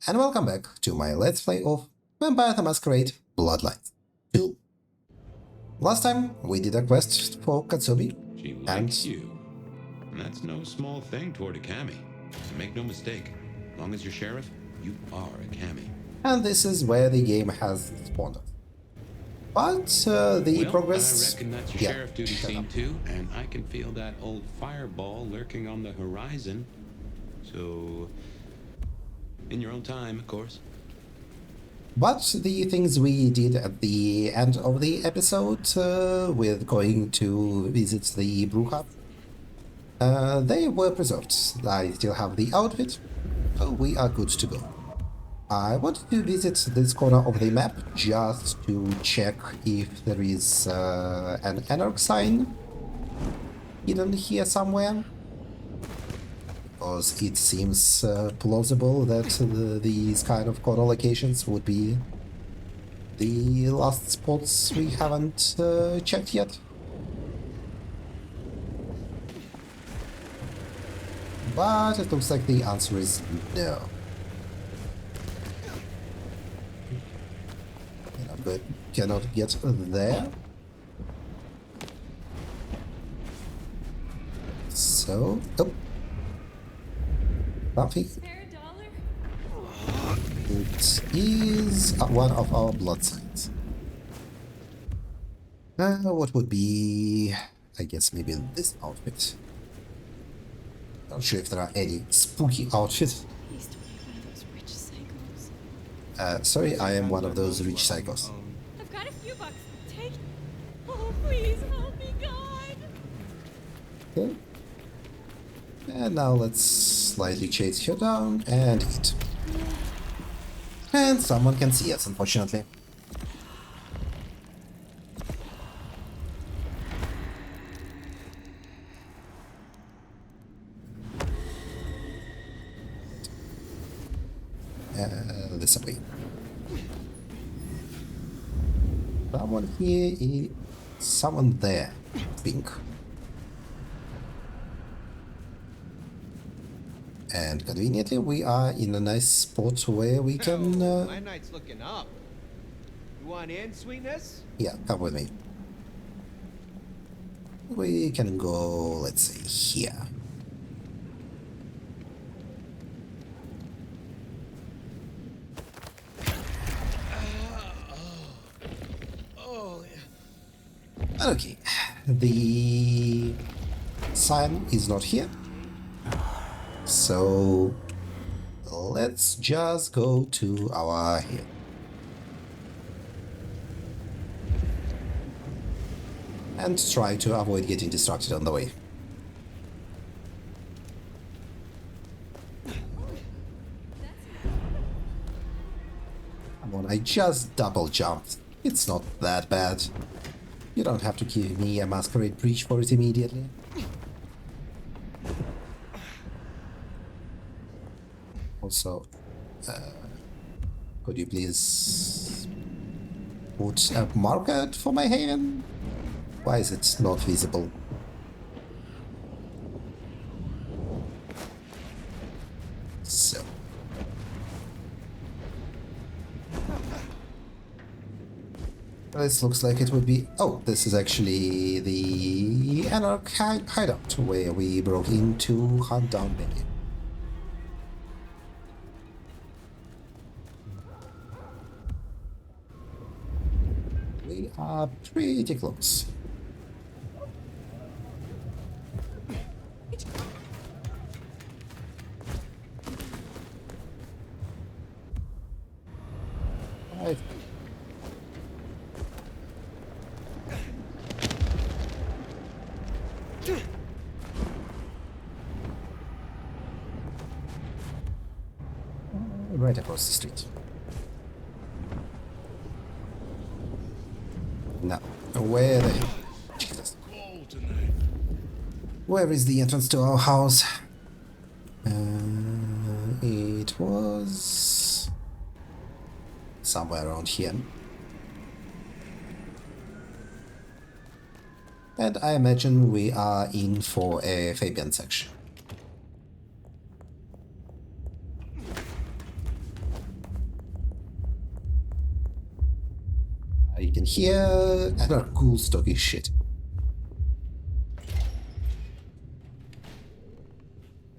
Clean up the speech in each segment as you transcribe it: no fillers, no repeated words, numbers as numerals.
and welcome back to my Let's Play of Vampire the Masquerade Bloodlines 2. Last time we did a quest for Katsubi, She and likes you. And that's no small thing toward a kami. And make no mistake, as long as you're sheriff, you are a kami. and this is where the game has spawned. But the Well, progress... I reckon that's your sheriff duty scene too, and I can feel that old fireball lurking on the horizon. So, in your own time, of course. But the things we did at the end of the episode, with going to visit the brew hub, they were preserved. I still have the outfit, so we are good to go. I wanted to visit this corner of the map just to check if there is an anarch sign hidden here somewhere. Because it seems plausible that these kind of corner locations would be the last spots we haven't checked yet. But it looks like the answer is no. But cannot get there. So, oh. Something. It is one of our blood signs. What would be... I guess maybe this outfit. Not sure if there are any spooky outfits. Sorry, I am one of those rich psychos. I've got a few bucks. Take. Oh, please help me, God. Okay. And now let's slightly chase her down and eat. And someone can see us, unfortunately. This way. Someone here, someone there. Pink. And conveniently, we are in a nice spot where we can... My night's looking up. You want in, sweetness? Yeah, come with me. We can go, let's say, here. Okay, the sign is not here. So let's just go to our hill. And try to avoid getting distracted on the way. Come on, I just double jumped. It's not that bad. You don't have to give me a masquerade preach for it immediately. Also, could you please put a marker for my haven? Why is it not visible? So. This looks like it would be... Oh, this is actually the Anarch hideout where we broke in to hunt down Benny. We are pretty close. Right. Right across the street. Now, where the hell? Jesus. Where is the entrance to our house? It was somewhere around here. And I imagine we are in for a Fabien section. You can hear another cool stocky shit.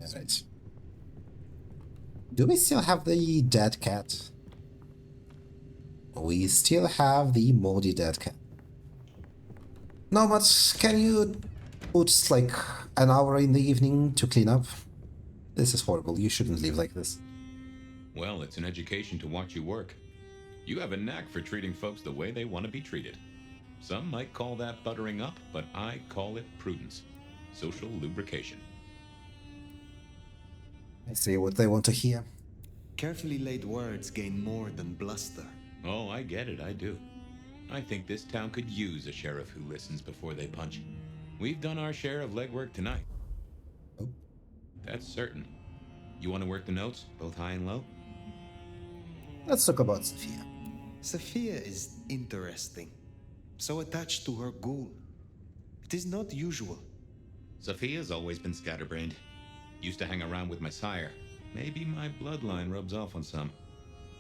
Alright. Do we still have the dead cat? We still have the moldy dead cat. No, but can you put like an hour in the evening to clean up? This is horrible. You shouldn't live like this. Well, it's an education to watch you work. You have a knack for treating folks the way they want to be treated. Some might call that buttering up, but I call it prudence. Social lubrication. I say what they want to hear. Carefully laid words gain more than bluster. Oh, I get it, I do. I think this town could use a sheriff who listens before they punch. We've done our share of legwork tonight. Oh. That's certain. You want to work the notes, both high and low? Let's talk about Sophia. Sophia is interesting. So attached to her ghoul. It is not usual. Sophia's always been scatterbrained. Used to hang around with my sire. Maybe my bloodline rubs off on some.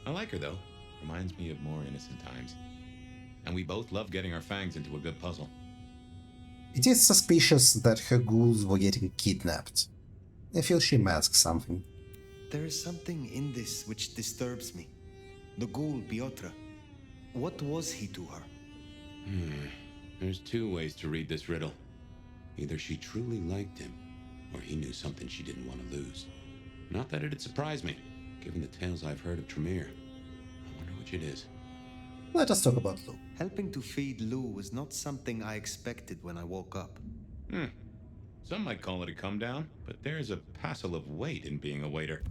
I like her, though. Reminds me of more innocent times. And we both love getting our fangs into a good puzzle. It is suspicious that her ghouls were getting kidnapped. I feel she masks something. There is something in this which disturbs me. The ghoul, Piotr. What was he to her? There's two ways to read this riddle. Either she truly liked him, or he knew something she didn't want to lose. Not that it'd surprise me, given the tales I've heard of Tremere. I wonder which it is. Let us talk about Lou. Helping to feed Lou was not something I expected when I woke up. Some might call it a come down, but there's a passel of weight in being a waiter.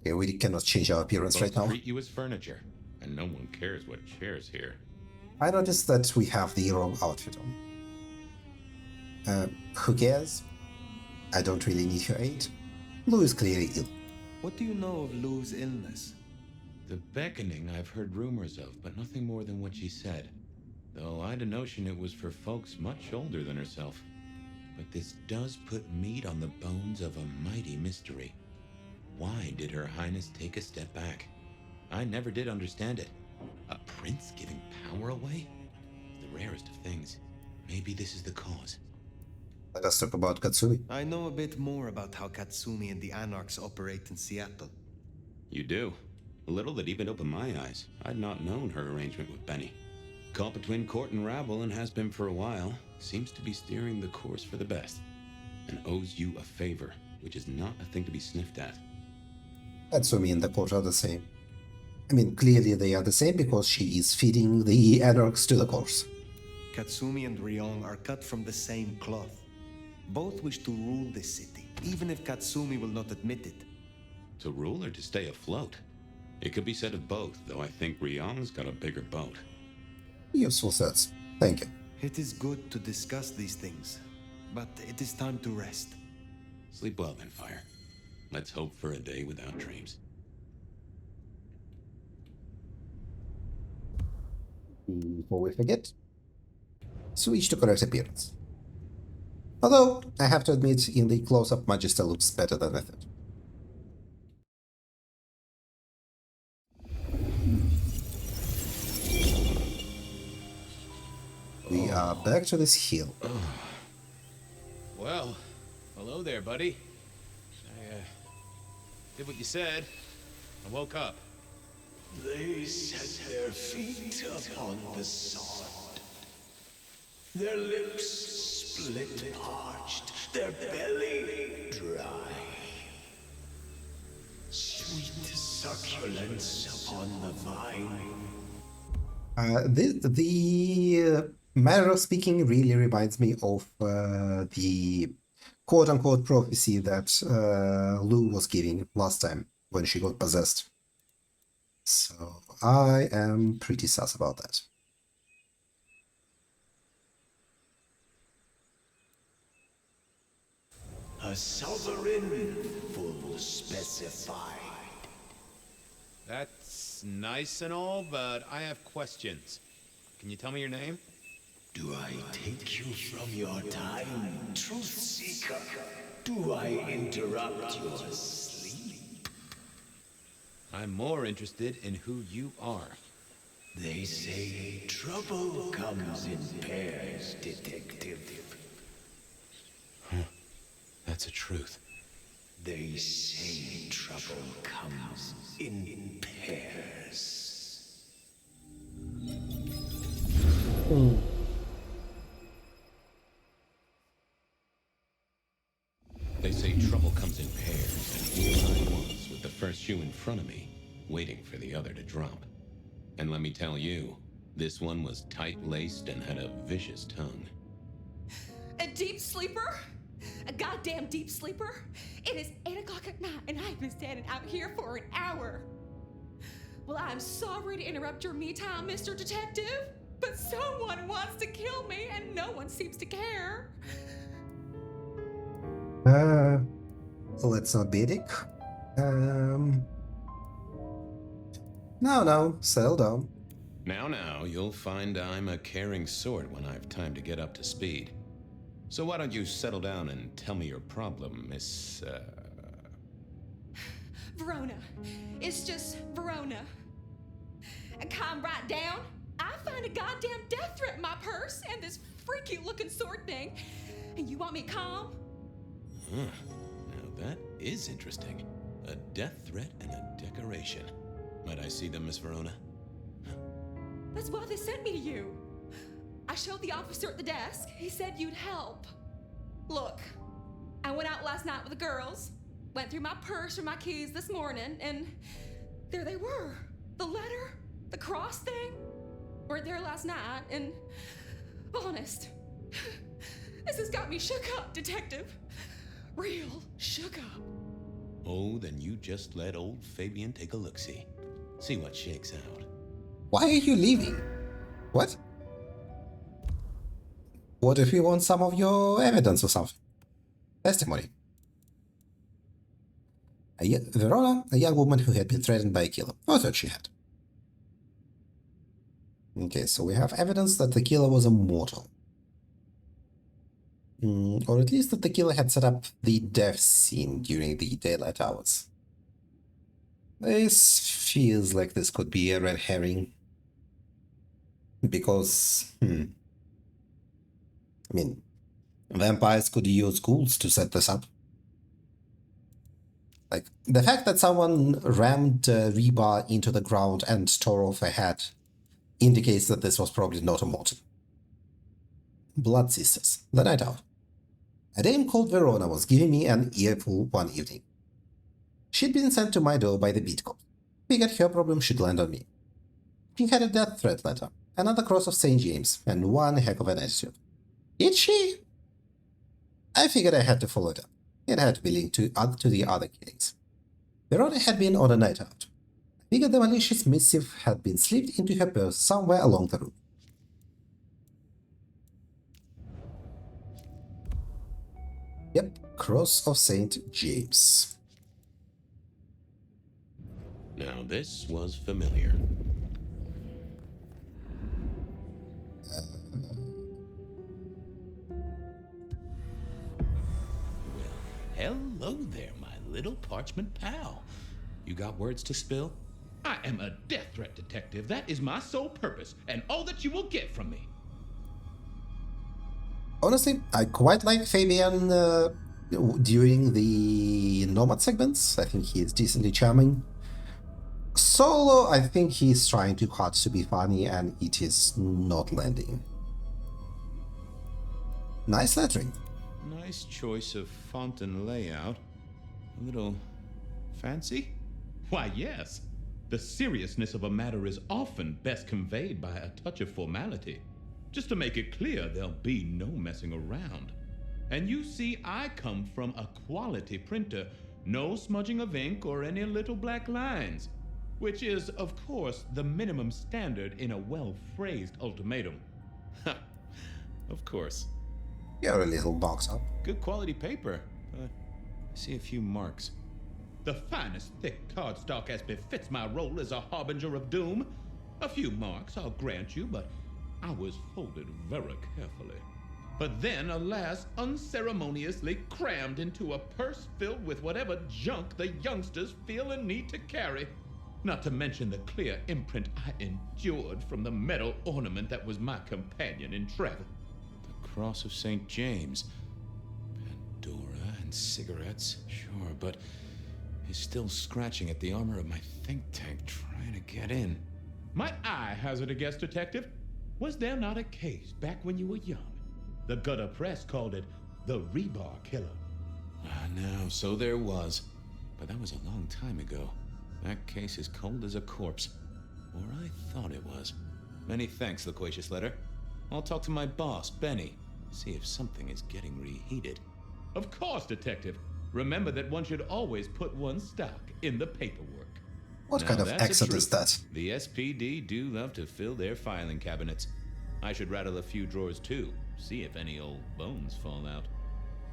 Okay, we cannot change our appearance Both right now. treat you as furniture, and no one cares what chairs here. I noticed that we have the wrong outfit on. Who cares? I don't really need her aid. Lou is clearly ill. What do you know of Lou's illness? The beckoning I've heard rumors of, but nothing more than what she said. Though I'd a notion it was for folks much older than herself. But this does put meat on the bones of a mighty mystery. Why did Her Highness take a step back? I never did understand it. A prince giving power away? The rarest of things. Maybe this is the cause. Let us talk about Katsumi. I know a bit more about how Katsumi and the Anarchs operate in Seattle. You do? A little that even opened my eyes. I'd not known her arrangement with Benny. Caught between court and rabble and has been for a while. Seems to be steering the course for the best. And owes you a favor, which is not a thing to be sniffed at. Katsumi and the court are the same. I mean, clearly they are the same because she is feeding the Anarchs to the course. Katsumi and Ryong are cut from the same cloth. Both wish to rule this city, even if Katsumi will not admit it. To rule or to stay afloat? It could be said of both, though I think Ryong's got a bigger boat. Useful thoughts. Thank you. It is good to discuss these things, but it is time to rest. Sleep well then, Fire. Let's hope for a day without dreams. Before we forget, switch to correct appearance. Although, I have to admit, in the close-up, Magister looks better than I thought. We are back to this hill. Well, hello there, buddy. I did what you said. I woke up. They set their feet upon the sod. Their lips split parched, their belly dry. Sweet succulence upon the vine. The manner of speaking really reminds me of the quote-unquote prophecy that Lou was giving last time when she got possessed. So I am pretty sus about that. A sovereign full specified. That's nice and all, but I have questions. Can you tell me your name? Do I take you from your time, truth seeker? Do I interrupt your sleep? I'm more interested in who you are. They say trouble comes in pairs, detective. That's a truth. They say trouble comes in pairs. They say trouble comes in pairs, and here I was with the first shoe in front of me, waiting for the other to drop. And let me tell you, this one was tight-laced and had a vicious tongue. A deep sleeper? A goddamn deep sleeper? It is 8 o'clock at night and I've been standing out here for an hour. Well, I'm sorry to interrupt your me time, Mr. Detective, but someone wants to kill me and no one seems to care. Let's not be a dick. No, settle down. Now, you'll find I'm a caring sort when I've time to get up to speed. So why don't you settle down and tell me your problem, Miss, Verona. It's just Verona. And calm right down. I find a goddamn death threat in my purse and this freaky looking sword thing. And you want me calm? Huh. Now that is interesting. A death threat and a decoration. Might I see them, Miss Verona? That's why they sent me to you. I showed the officer at the desk. He said you'd help. Look, I went out last night with the girls, went through my purse for my keys this morning, and there they were. The letter, the cross thing, were there last night, and honest, this has got me shook up, Detective. Real shook up. Oh, then you just let old Fabien take a look-see. See what shakes out. Why are you leaving? What? What if we want some of your evidence or something? Testimony. Verona, a young woman who had been threatened by a killer. Or thought she had. Okay, so we have evidence that the killer was a mortal. Or at least that the killer had set up the death scene during the daylight hours. This feels like this could be a red herring. Because, I mean, vampires could use ghouls to set this up. Like, the fact that someone rammed rebar into the ground and tore off a head indicates that this was probably not a mortal. Blood Sisters, the night out. A dame called Verona was giving me an earful one evening. She'd been sent to my door by the beat cop. Figured her problem should land on me. She had a death threat letter, another cross of St. James, and one heck of an attitude. Did she? I figured I had to follow it up. It had to be linked to the other killings. Verona had been on a night out. I figured the malicious missive had been slipped into her purse somewhere along the route. Yep, Cross of St. James. Now this was familiar. Hello there, my little parchment pal. You got words to spill? I am a death threat detective. That is my sole purpose, and all that you will get from me. Honestly, I quite like Fabien during the Nomad segments. I think he is decently charming. Solo, I think he's trying too hard to be funny, and it is not landing. Nice lettering. Nice choice of font and layout. A little fancy? Why, yes. The seriousness of a matter is often best conveyed by a touch of formality. Just to make it clear, there'll be no messing around. And you see, I come from a quality printer. No smudging of ink or any little black lines. Which is, of course, the minimum standard in a well-phrased ultimatum. Ha! Of course. You're a little box up. Good quality paper, but I see a few marks. The finest thick cardstock as befits my role as a harbinger of doom. A few marks, I'll grant you, but I was folded very carefully. But then, alas, unceremoniously crammed into a purse filled with whatever junk the youngsters feel a need to carry. Not to mention the clear imprint I endured from the metal ornament that was my companion in travel. The Cross of St. James. Pandora and cigarettes, sure, but he's still scratching at the armor of my think tank trying to get in. Might I hazard a guess, Detective? Was there not a case back when you were young? The gutter press called it the Rebar Killer. Now, so there was. But that was a long time ago. That case is cold as a corpse. Or I thought it was. Many thanks, Loquacious Letter. I'll talk to my boss, Benny, see if something is getting reheated. Of course, Detective. Remember that one should always put one's stock in the paperwork. What Now kind of that's a accent is truth. that? The SPD do love to fill their filing cabinets. I should rattle a few drawers too, see if any old bones fall out.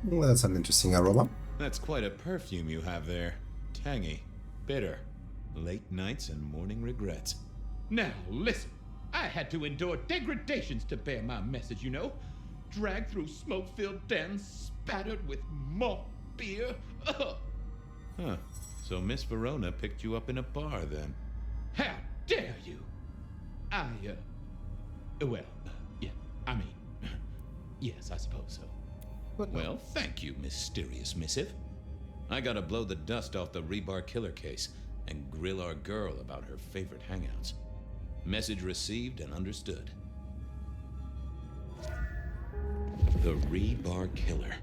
Well, that's an interesting aroma. That's quite a perfume you have there. Tangy, bitter, late nights and morning regrets. Now, listen. I had to endure degradations to bear my message, you know. Dragged through smoke-filled dens, spattered with malt beer. Ugh. Huh. So Miss Verona picked you up in a bar then? How dare you? Yeah, I mean, yes, I suppose so. Well, thank you, mysterious missive. I gotta blow the dust off the Rebar Killer case and grill our girl about her favorite hangouts. Message received and understood. The Rebar Killer.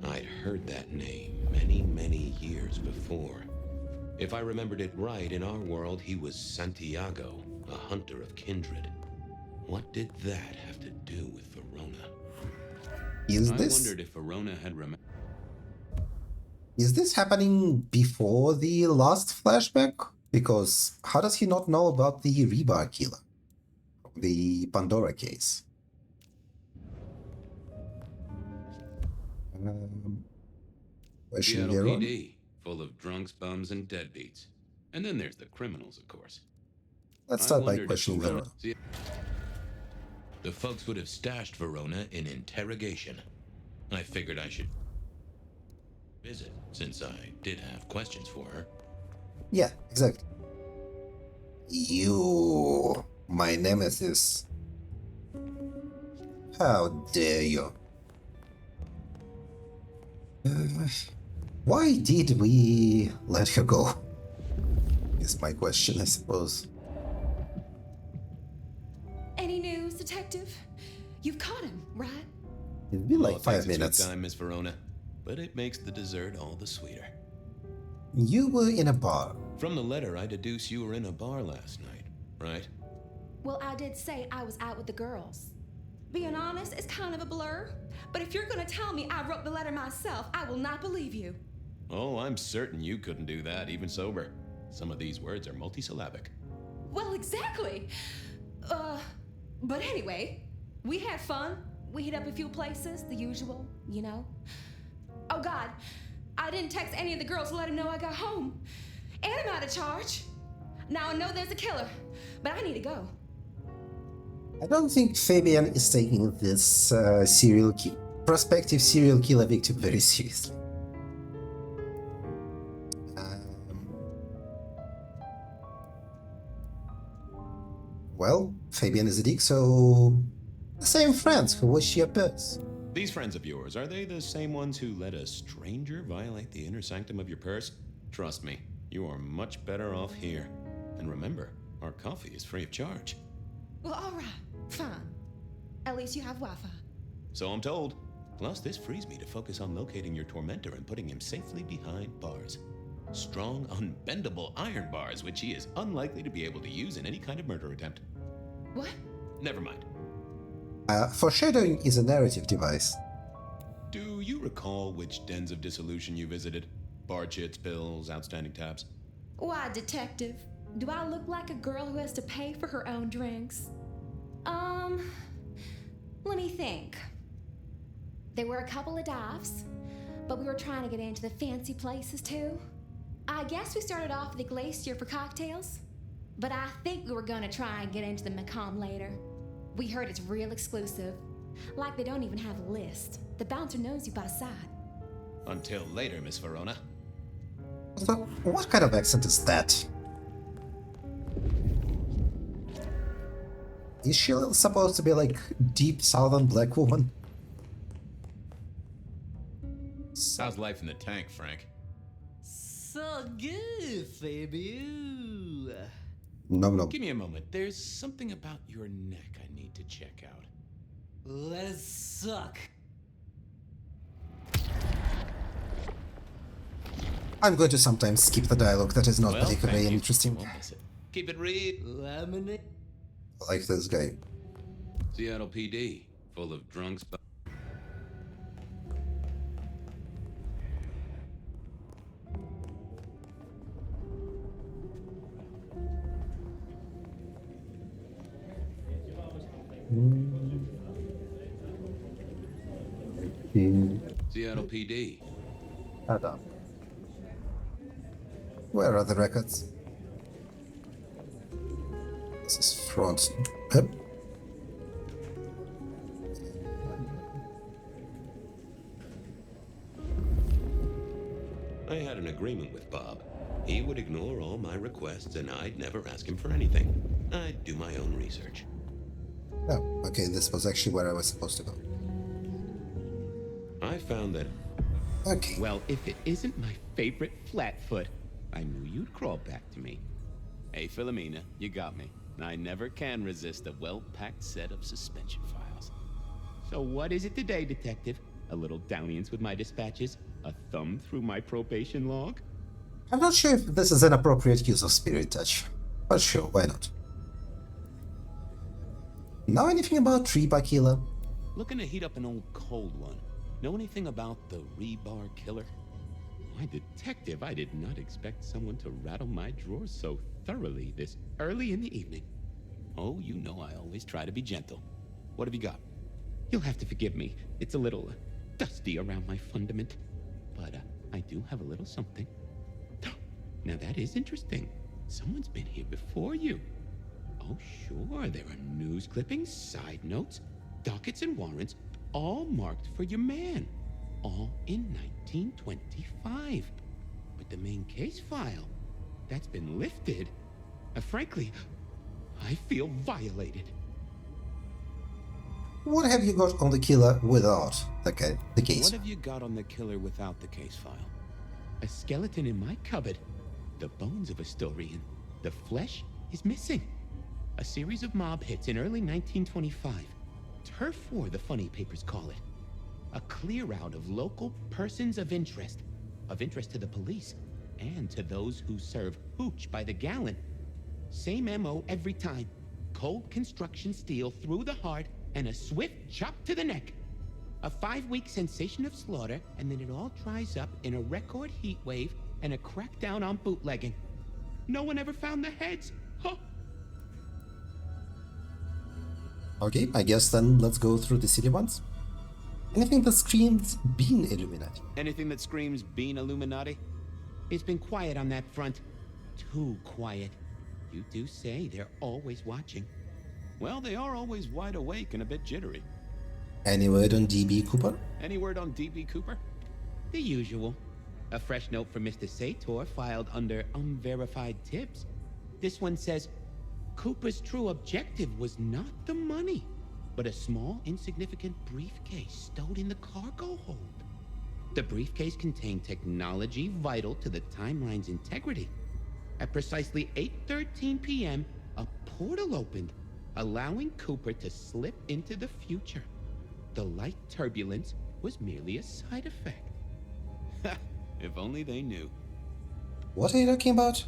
I'd heard that name many, many years before. If I remembered it right, in our world, he was Santiago, a hunter of kindred. What did that have to do with Verona? Is I this wondered if Verona had remembered. is this happening before the last flashback? Because how does he not know about the Rebar Killer? The Pandora case. Question Verona? PD, full of drunks, bums, and deadbeats. And then there's the criminals, of course. Let's I start by wondered if questioning Verona. See, the folks would have stashed Verona in interrogation. I figured I should visit, since I did have questions for her. Yeah, exactly. You, my nemesis. How dare you? Why did we let her go? Is my question, I suppose. Any news, Detective? You've caught him, right? It'd be like Well, 5 thanks a sweet minutes. time, Miss Verona, but it makes the dessert all the sweeter. You were in a bar. From the letter, I deduce you were in a bar last night, right? Well, I did say I was out with the girls. Being honest, it's kind of a blur. But if you're gonna tell me I wrote the letter myself, I will not believe you. Oh, I'm certain you couldn't do that, even sober. Some of these words are multisyllabic. Well, exactly. But anyway, we had fun. We hit up a few places, the usual, you know. Oh God, I didn't text any of the girls to let them know I got home. And I'm out of charge. Now I know there's a killer, but I need to go. I don't think Fabien is taking this prospective serial killer victim very seriously. Well, Fabien is a dick, so the same friends who wish your purse. These friends of yours, are they the same ones who let a stranger violate the inner sanctum of your purse? Trust me, you are much better off here. And remember, our coffee is free of charge. Well, all right, fine. At least you have Wi-Fi. So I'm told. Plus, this frees me to focus on locating your tormentor and putting him safely behind bars. Strong, unbendable iron bars, which he is unlikely to be able to use in any kind of murder attempt. What? Never mind. Foreshadowing is a narrative device. Do you recall which dens of dissolution you visited? Bar chits, pills, outstanding tabs? Why, Detective? Do I look like a girl who has to pay for her own drinks? Let me think. There were a couple of dives, but we were trying to get into the fancy places too. I guess we started off at the Glacier for cocktails, but I think we were gonna try and get into the Macomb later. We heard it's real exclusive. Like they don't even have a list. The bouncer knows you by sight. Until later, Miss Verona. So, what kind of accent is that? Is she supposed to be like deep southern black woman? How's life in the tank, Frank? So good, Fabien. No, no. Give me a moment. There's something about your neck I need to check out. Let's suck. I'm going to sometimes skip the dialogue that is not Well, particularly thank you. interesting. Won't miss it. Keep it real. Laminate. Like this guy. Seattle PD, full of drunks. Seattle PD. Adam. Where are the records? This is front. Yep. I had an agreement with Bob. He would ignore all my requests and I'd never ask him for anything. I'd do my own research. Oh, okay, this was actually where I was supposed to go. I found that Okay. Well, if it isn't my favorite Flatfoot, I knew you'd crawl back to me. Hey, Philomena, you got me. I never can resist a well-packed set of suspension files. So what is it today, Detective? A little dalliance with my dispatches? A thumb through my probation log? I'm not sure if this is an appropriate use of spirit touch, but sure, why not? Know anything about Tree Killer? Looking to heat up an old cold one. Know anything about the rebar killer? Why, Detective, I did not expect someone to rattle my drawers so thoroughly this early in the evening. Oh, you know I always try to be gentle. What have you got? You'll have to forgive me. It's a little dusty around my fundament. But I do have a little something. Now that is interesting. Someone's been here before you. Oh, sure, there are news clippings, side notes, dockets and warrants, all marked for your man. All in 1925. But the main case file, that's been lifted. Frankly, I feel violated. What have you got on the killer without the case? What have you got on the killer without the case file? A skeleton in my cupboard. The bones of a Storian. The flesh is missing. A series of mob hits in early 1925. Turf war, the funny papers call it. A clear out of local persons of interest to the police, and to those who serve hooch by the gallon. Same MO every time. Cold construction steel through the heart and a swift chop to the neck. A 5-week sensation of slaughter, and then it all dries up in a record heat wave and a crackdown on bootlegging. No one ever found the heads. Huh. Okay, I guess then let's go through the city ones. Anything that screams Bean Illuminati? Anything that screams Bean Illuminati? It's been quiet on that front. Too quiet. You do say they're always watching. Well, they are always wide awake and a bit jittery. Any word on DB Cooper? Any word on D.B. Cooper? The usual. A fresh note from Mr. Sator filed under unverified tips. This one says, Cooper's true objective was not the money, but a small, insignificant briefcase stowed in the cargo hold. The briefcase contained technology vital to the timeline's integrity. At precisely 8:13 p.m., a portal opened, allowing Cooper to slip into the future. The light turbulence was merely a side effect. If only they knew. What are you talking about?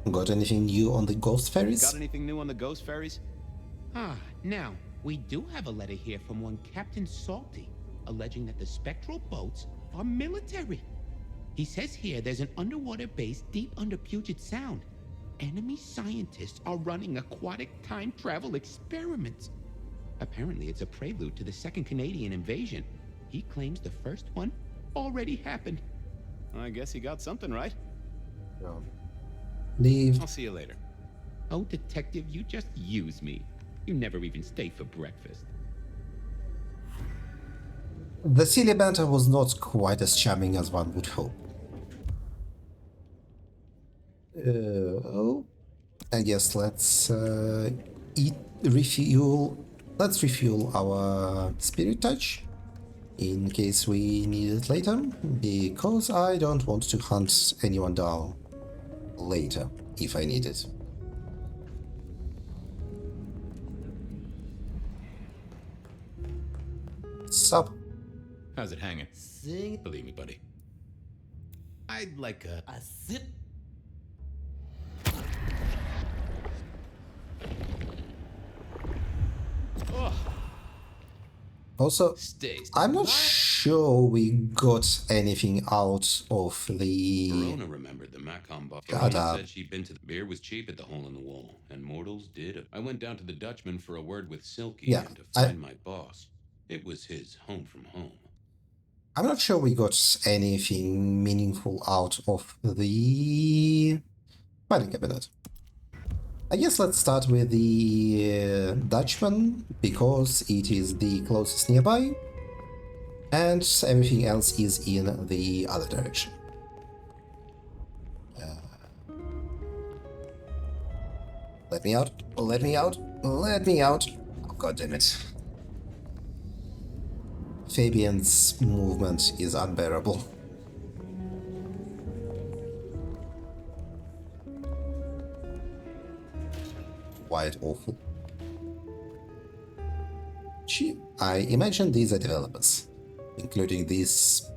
Got anything new on the ghost ferries? Got anything new on the ghost ferries? Now, we do have a letter here from one Captain Salty, alleging that the spectral boats are military. He says here there's an underwater base deep under Puget Sound. Enemy scientists are running aquatic time travel experiments. Apparently, it's a prelude to the Second Canadian invasion. He claims the first one already happened. I guess he got something right. Leave. I'll see you later. Oh, Detective, you just use me. You never even stay for breakfast. The silly banter was not quite as charming as one would hope. I guess let's eat, refuel. Let's refuel our spirit touch in case we need it later, because I don't want to hunt anyone down later if I need it. Sup? How's it hanging? Sing Believe me, buddy. I'd like a... a sip. Also, Stays. I'm not sure we got anything out of the... Verona remembered the Macom bar. Shut Verona up. said she'd been to the beer was cheap at the hole in the wall, and mortals did. I went down to the Dutchman for a word with Silky Yeah, and to find my boss. It was his home from home. I'm not sure we got anything meaningful out of the filing cabinet. I guess let's start with the Dutchman, because it is the closest nearby, and everything else is in the other direction. Let me out, let me out, let me out. Oh, God damn it. Fabien's movement is unbearable. Quite awful. I imagine these are developers, including this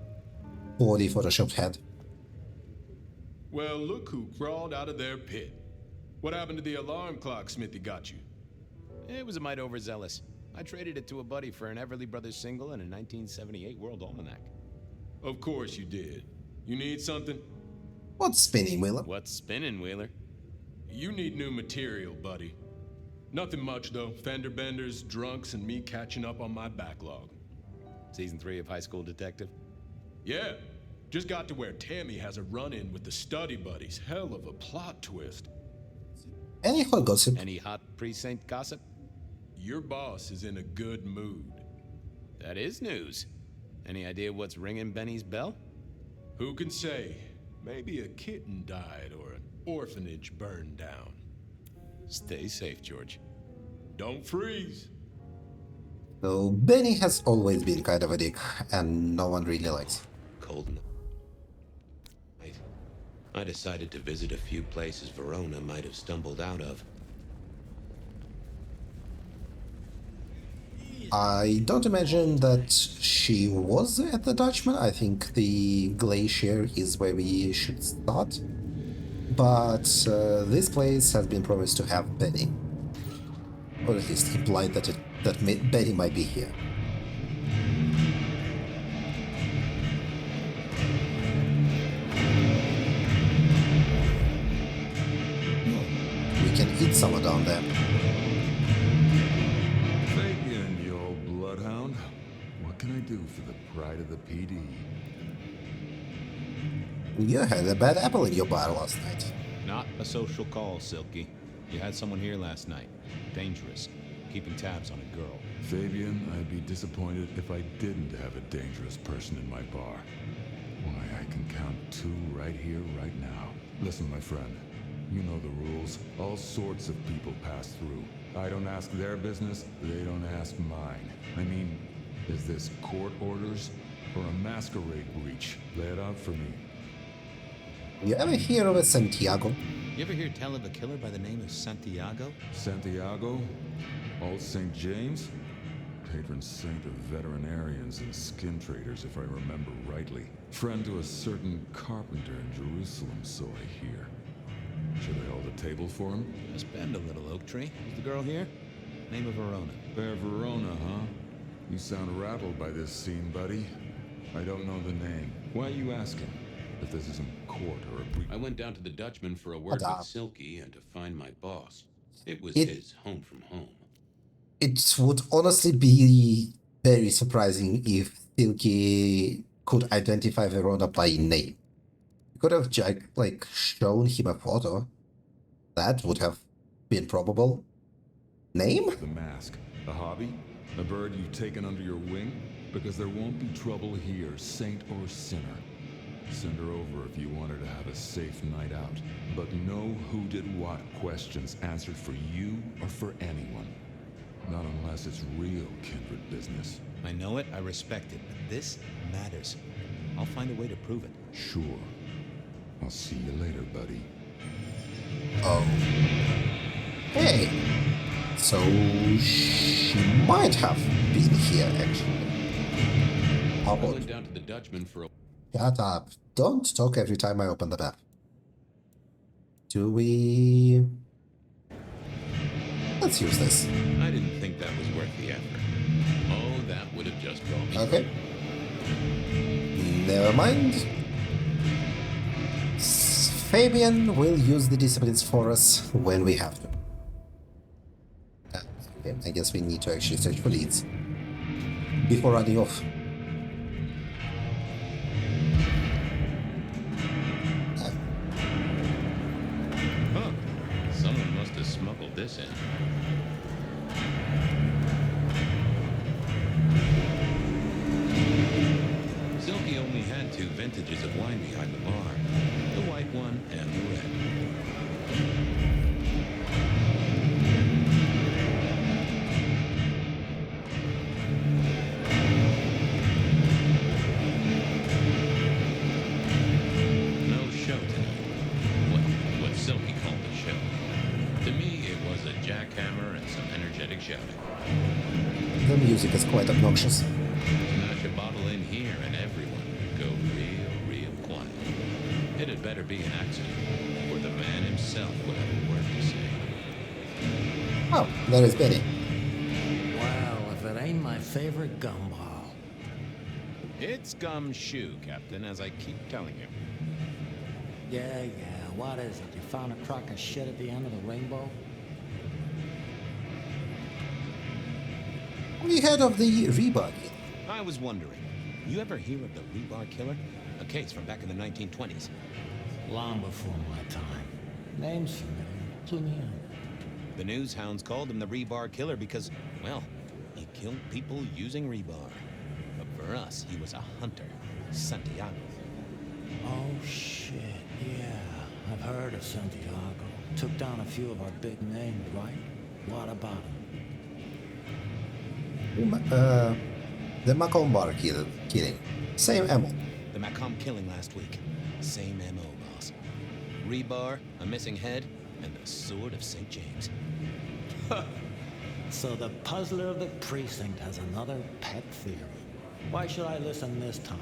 poorly photoshopped head. Well, look who crawled out of their pit. What happened to the alarm clock Smithy got you? It was a mite overzealous. I traded it to a buddy for an Everly Brothers single and a 1978 World Almanac. Of course you did. You need something? What's spinning, Wheeler? What's spinning, Wheeler? You need new material, buddy. Nothing much, though. Fender benders, drunks, and me catching up on my backlog. Season 3 of High School Detective? Yeah. Just got to where Tammy has a run-in with the study buddies. Hell of a plot twist. Any hot gossip? Any hot precinct gossip? Your boss is in a good mood. That is news. Any idea what's ringing Benny's bell? Who can say? Maybe a kitten died or an orphanage burned down. Stay safe, George. Don't freeze. So Benny has always been kind of a dick, and no one really likes him. Cold enough. I decided to visit a few places Verona might have stumbled out of. I don't imagine that she was at the Dutchman. I think the Glacier is where we should start. But this place has been promised to have Benny. Or at least implied that Benny might be here. We can eat someone down there. Fabien, you old bloodhound. What can I do for the pride of the PD? You had a bad apple in your bar last night. Not a social call, Silky. You had someone here last night. Dangerous. Keeping tabs on a girl. Fabien, I'd be disappointed if I didn't have a dangerous person in my bar. Why, I can count 2 right here, right now. Listen, my friend. You know the rules. All sorts of people pass through. I don't ask their business, they don't ask mine. I mean, is this court orders or a masquerade breach? Lay it out for me. You ever hear of a Santiago? You ever hear tell of a killer by the name of Santiago? Santiago? Old St. James? Patron saint of veterinarians and skin traders, if I remember rightly. Friend to a certain carpenter in Jerusalem, so I hear. Should I hold a table for him? Just bend a little, Oak Tree. Is the girl here? Name of Verona. Fair Verona, huh? You sound rattled by this scene, buddy. I don't know the name. Why are you asking? If this isn't court or a breach. I went down to the Dutchman for a word with Silky and to find my boss. It was It- his home from home. It would honestly be very surprising if Silky could identify Verona by name. You could have like shown him a photo. That would have been probable. Name? The mask. A hobby? A bird you've taken under your wing? Because there won't be trouble here, saint or sinner. Send her over if you want her to have a safe night out. But no who did what questions answered for you or for anyone. Not unless it's real kindred business. I know it, I respect it, but this matters. I'll find a way to prove it. Sure. I'll see you later, buddy. Oh. Hey. So she might have been here, actually. How I about... went down to the Dutchman for a... Shut up. Don't talk every time I open the map. Do we... Let's use this. I didn't think that was worth the effort. Oh, that would have just brought me... Okay. Never mind. Fabien will use the disciplines for us when we have to. Okay, I guess we need to actually search for leads before running off. Huh. Someone must have smuggled this in. Silky only had 2 vintages of wine behind the bar. The white one and the red. No show tonight. What Silky called a show. To me, it was a jackhammer and some energetic shouting. The music is quite obnoxious. Smash a bottle in here and everyone would go real quiet. It had better be an accident, or the man himself would have a word to say. Oh, there is Betty. Well, if it ain't my favorite gumball. It's gumshoe, Captain, as I keep telling you. Yeah, what is it? You found a crock of shit at the end of the rainbow? We heard of the rebar. I was wondering, you ever hear of the rebar killer? A case from back in the 1920s. Long before my time. Name's familiar. Clue me in. The news hounds called him the rebar killer because, well, he killed people using rebar. But for us, he was a hunter. Santiago. Oh, shit, yeah. I've heard of Santiago. Took down a few of our big names, right? What about him? The Macomb bar killing. Same ammo. The Macomb killing last week. Same MO, boss. Rebar, a missing head, and the sword of St. James. So the puzzler of the precinct has another pet theory. Why should I listen this time?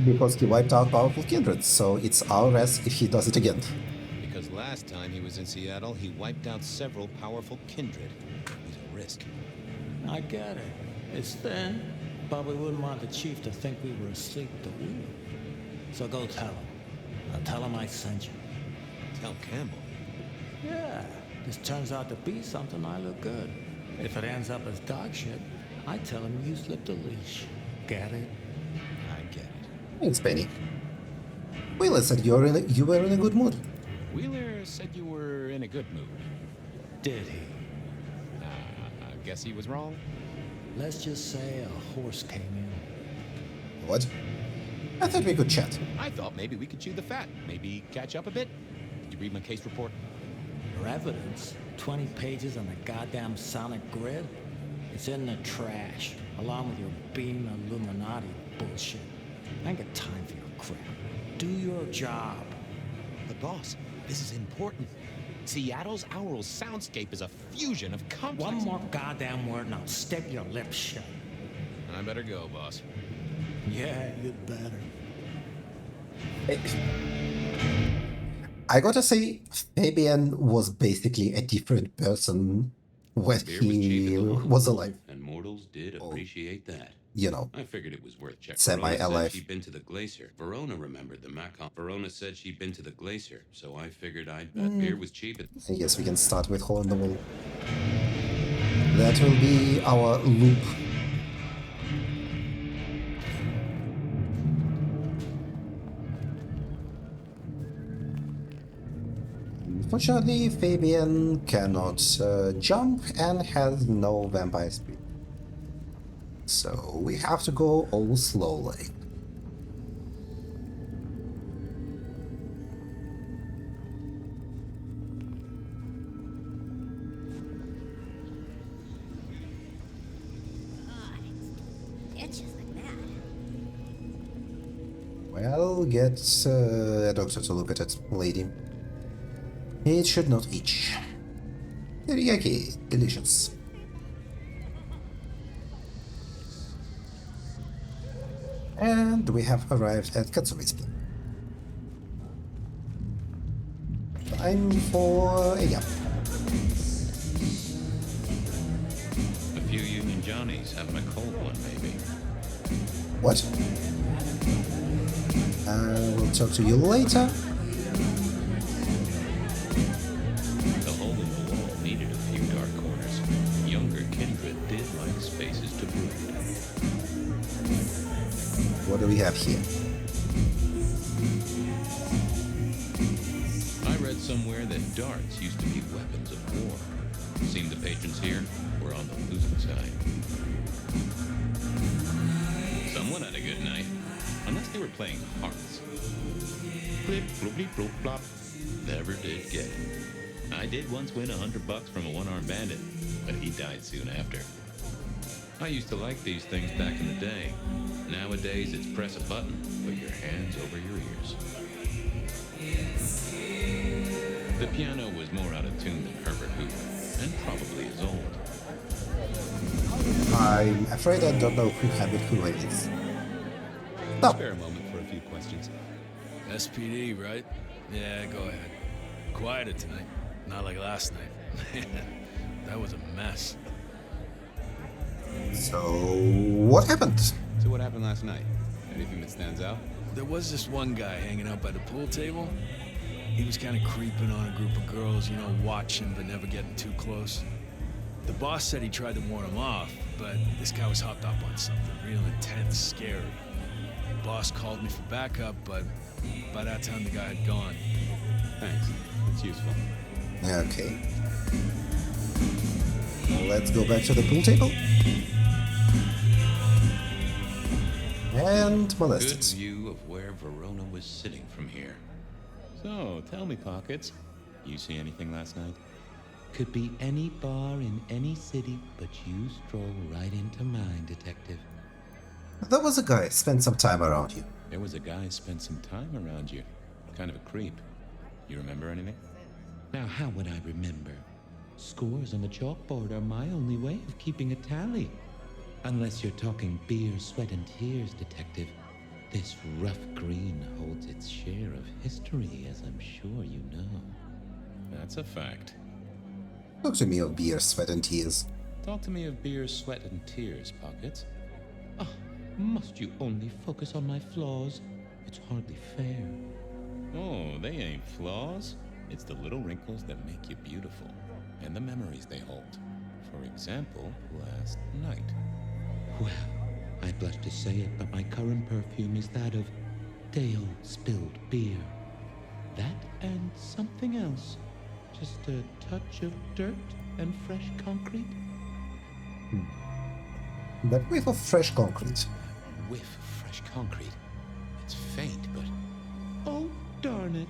Because he wiped out powerful kindreds, so it's our rest if he does it again. Because last time he was in Seattle, he wiped out several powerful kindred. He's a risk. I get it. It's thin, but we wouldn't want the chief to think we were asleep at the wheel. So go tell him. Tell him I sent you. Tell Campbell? Yeah, this turns out to be something, I look good. If it ends up as dog shit, I tell him you slipped a leash. Get it? I get it. Thanks, Benny. Wheeler said you were in a good mood. Wheeler said you were in a good mood. Did he? I guess he was wrong. Let's just say a horse came in. What? I thought we could chat. I thought maybe we could chew the fat. Maybe catch up a bit. Did you read my case report? Your evidence? 20 pages on the goddamn sonic grid? It's in the trash, along with your beam Illuminati bullshit. I ain't got time for your crap. Do your job. But boss, this is important. Seattle's aural soundscape is a fusion of complex... One more goddamn word and I'll stick your lips shut. I better go, boss. Yeah, you'd better. I gotta say, Fabien was basically a different person when he was alive. And mortals did appreciate that. You know, I figured it was worth checking. semi-alive. Verona said she'd been to the glacier. Verona remembered the Macomb. Verona said she'd been to the glacier, so I figured I'd bet beer was cheap. I guess we can start with Hole in the Wall. That will be our loop. Unfortunately, Fabien cannot jump and has no vampire speed. So we have to go all slowly. Well, get a doctor to look at it, lady. It should not itch. Teriyaki, delicious. And we have arrived at Katsumi's place. Time for a yap. A few Union Johnnies having a cold one, maybe. What? We'll talk to you later. The hole in the wall needed a few dark corners. Younger kindred did like spaces to brood. What do we have here? I read somewhere that darts used to be weapons of war. Seemed the patrons here were on the losing side. Someone had a good night. Unless they were playing hearts. Flip, bloopy, bloop, blop. Never did get it. I did once win $100 from a one-armed bandit, but he died soon after. I used to like these things back in the day. Nowadays, it's press a button, put your hands over your ears. The piano was more out of tune than Herbert Hoover, and probably is old. I'm afraid I don't know who Herbert Hoover is. No. Spare a moment for a few questions. SPD, right? Yeah, go ahead. Quieter tonight. Not like last night. That was a mess. So, what happened? So what happened last night? Anything that stands out? There was this one guy hanging out by the pool table. He was kind of creeping on a group of girls, you know, watching but never getting too close. The boss said he tried to warn him off, but this guy was hopped up on something real intense, scary. The boss called me for backup, but by that time the guy had gone. Thanks. It's useful. Okay. Let's go back to the pool table. And molested. Good view of where Verona was sitting from here. So, tell me, Pockets, you see anything last night? Could be any bar in any city, but you stroll right into mine, Detective. There was a guy spent some time around you. There was a guy spent some time around you. Kind of a creep. You remember anything? Now, how would I remember? Scores on the chalkboard are my only way of keeping a tally. Unless you're talking beer, sweat, and tears, Detective. This rough green holds its share of history, as I'm sure you know. That's a fact. Talk to me of beer, sweat, and tears. Talk to me of beer, sweat, and tears, Pockets. Ah, must you only focus on my flaws? It's hardly fair. Oh, they ain't flaws. It's the little wrinkles that make you beautiful, and the memories they hold. For example, last night. Well, I blush to say it, but my current perfume is that of day-old spilled beer. That and something else. Just a touch of dirt and fresh concrete. That whiff of fresh concrete. Whiff of fresh concrete. It's faint, but... Oh, darn it.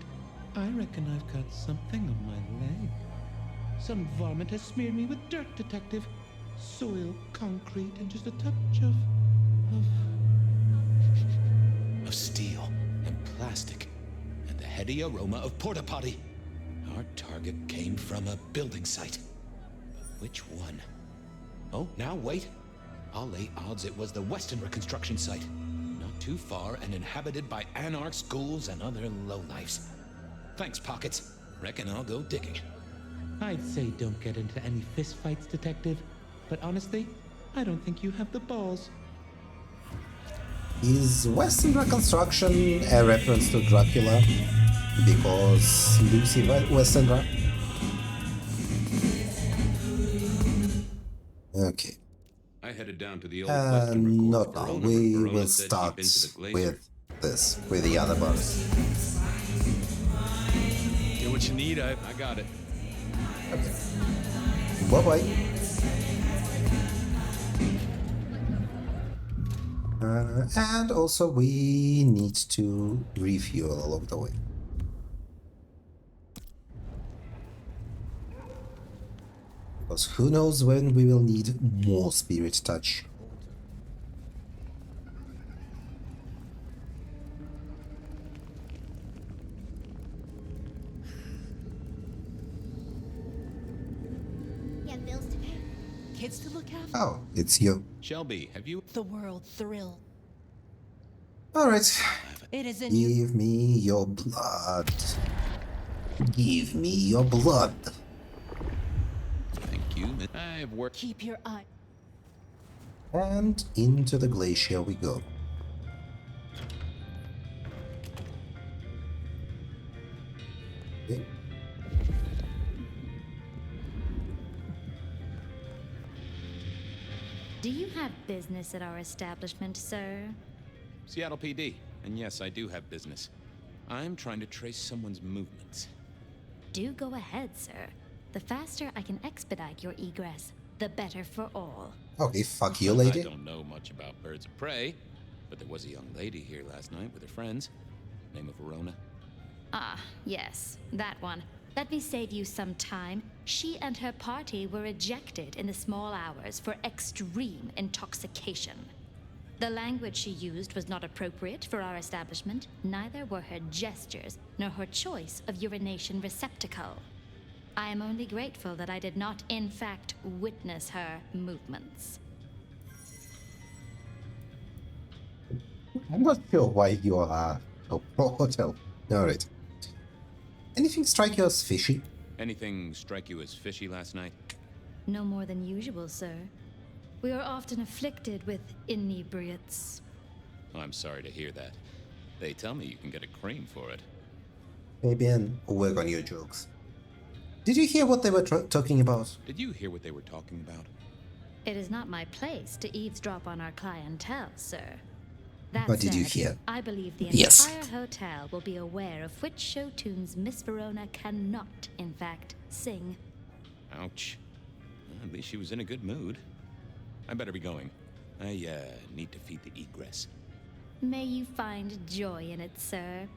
I reckon I've got something on my leg. Some varmint has smeared me with dirt, Detective. Soil, concrete, and just a touch of steel and plastic and the heady aroma of porta potty. Our target came from a building site. But which one? Oh, now wait. I'll lay odds it was the Westenra construction site. Not too far and inhabited by anarchs, ghouls, and other lowlifes. Thanks, Pockets. Reckon I'll go digging. I'd say don't get into any fistfights, Detective. But honestly, I don't think you have the balls. Is Western Reconstruction a reference to Dracula? Because Lucy Westenra? Okay. I headed down to the old Western not now. We will start with this, with the other bars. Get what what you need, I got it. Okay. Bye-bye. And also we need to refuel along the way. Because who knows when we will need more spirit touch. You have bills to pay. Kids to look after. Oh, it's you. Shelby, have you... The world thrill. Alright. It is in Give me your blood. Give me your blood. Thank you. I have worked... Keep your eye. And into the glacier we go. Okay. Do you have business at our establishment, sir? Seattle PD. And yes, I do have business. I'm trying to trace someone's movements. Do go ahead, sir. The faster I can expedite your egress, the better for all. Okay, fuck you, lady. I don't know much about birds of prey, but there was a young lady here last night with her friends. Name of Verona. Ah, yes, that one. Let me save you some time. She and her party were ejected in the small hours for extreme intoxication. The language she used was not appropriate for our establishment. Neither were her gestures, nor her choice of urination receptacle. I am only grateful that I did not, in fact, witness her movements. I'm not sure why you are a hotel. Alright. Anything strike you as fishy? Anything strike you as fishy last night? No more than usual, sir. We are often afflicted with inebriates. I'm sorry to hear that. They tell me you can get a cream for it. Fabien, work on your jokes. Did you hear what they were talking about? Did you hear what they were talking about? It is not my place to eavesdrop on our clientele, sir. That What did said, you hear? I believe the Yes. entire hotel will be aware of which show tunes Miss Verona cannot, in fact, sing. Ouch. Well, at least she was in a good mood. I better be going. I, need to feed the egress. May you find joy in it, sir.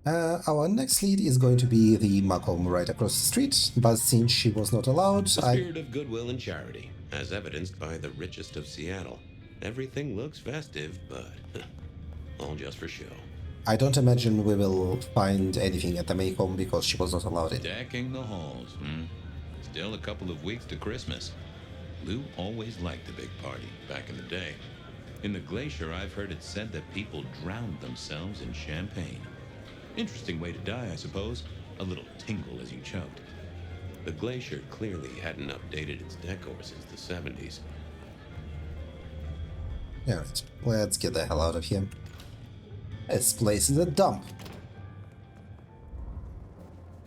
Our next lead is going to be the Macomb right across the street, but since she was not allowed, The spirit of goodwill and charity, as evidenced by the richest of Seattle. Everything looks festive, but all just for show. I don't imagine we will find anything at the Macomb because she was not allowed in. Decking the halls, Still a couple of weeks to Christmas. Lou always liked a big party back in the day. In the Glacier, I've heard it said that people drowned themselves in champagne. Interesting way to die, I suppose. A little tingle as you choked. The Glacier clearly hadn't updated its decor since the 70s. Alright, let's get the hell out of here. This place is a dump.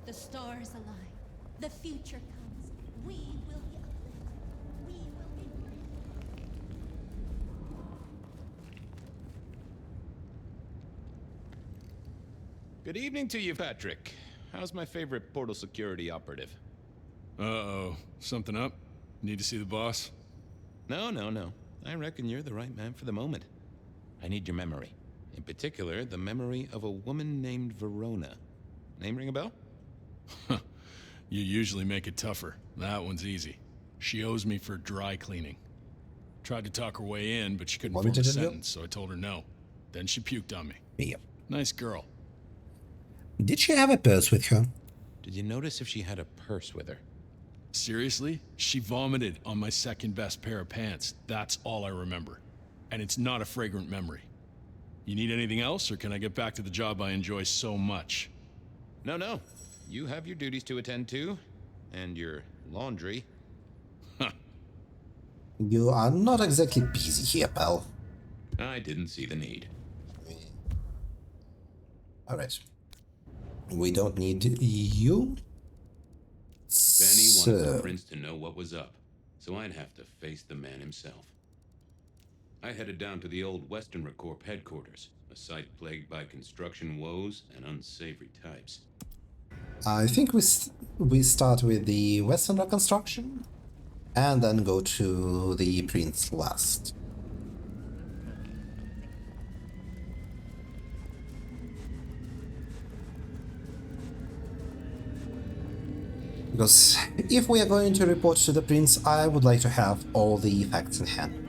The stars align. The future comes. We will be uplifted. We will be great. Good evening to you, Patrick. How's my favorite portal security operative? Uh-oh. Something up? Need to see the boss? No. I reckon you're the right man for the moment. I need your memory. In particular, the memory of a woman named Verona. Name ring a bell? You usually make it tougher. That one's easy. She owes me for dry cleaning. Tried to talk her way in, but she couldn't form a sentence, so I told her no. Then she puked on me. Yep. Nice girl. Did she have a purse with her? Did you notice if she had a purse with her? Seriously? She vomited on my second best pair of pants. That's all I remember. And it's not a fragrant memory. You need anything else, or can I get back to the job I enjoy so much? No. You have your duties to attend to, and your laundry. You are not exactly busy here, pal. I didn't see the need. Alright. We don't need you. Benny wanted the prince to know what was up, so I'd have to face the man himself. I headed down to the old Western Corp headquarters, a site plagued by construction woes and unsavory types. I think we start with the Western Reconstruction and then go to the Prince last. Because if we are going to report to the Prince, I would like to have all the facts in hand.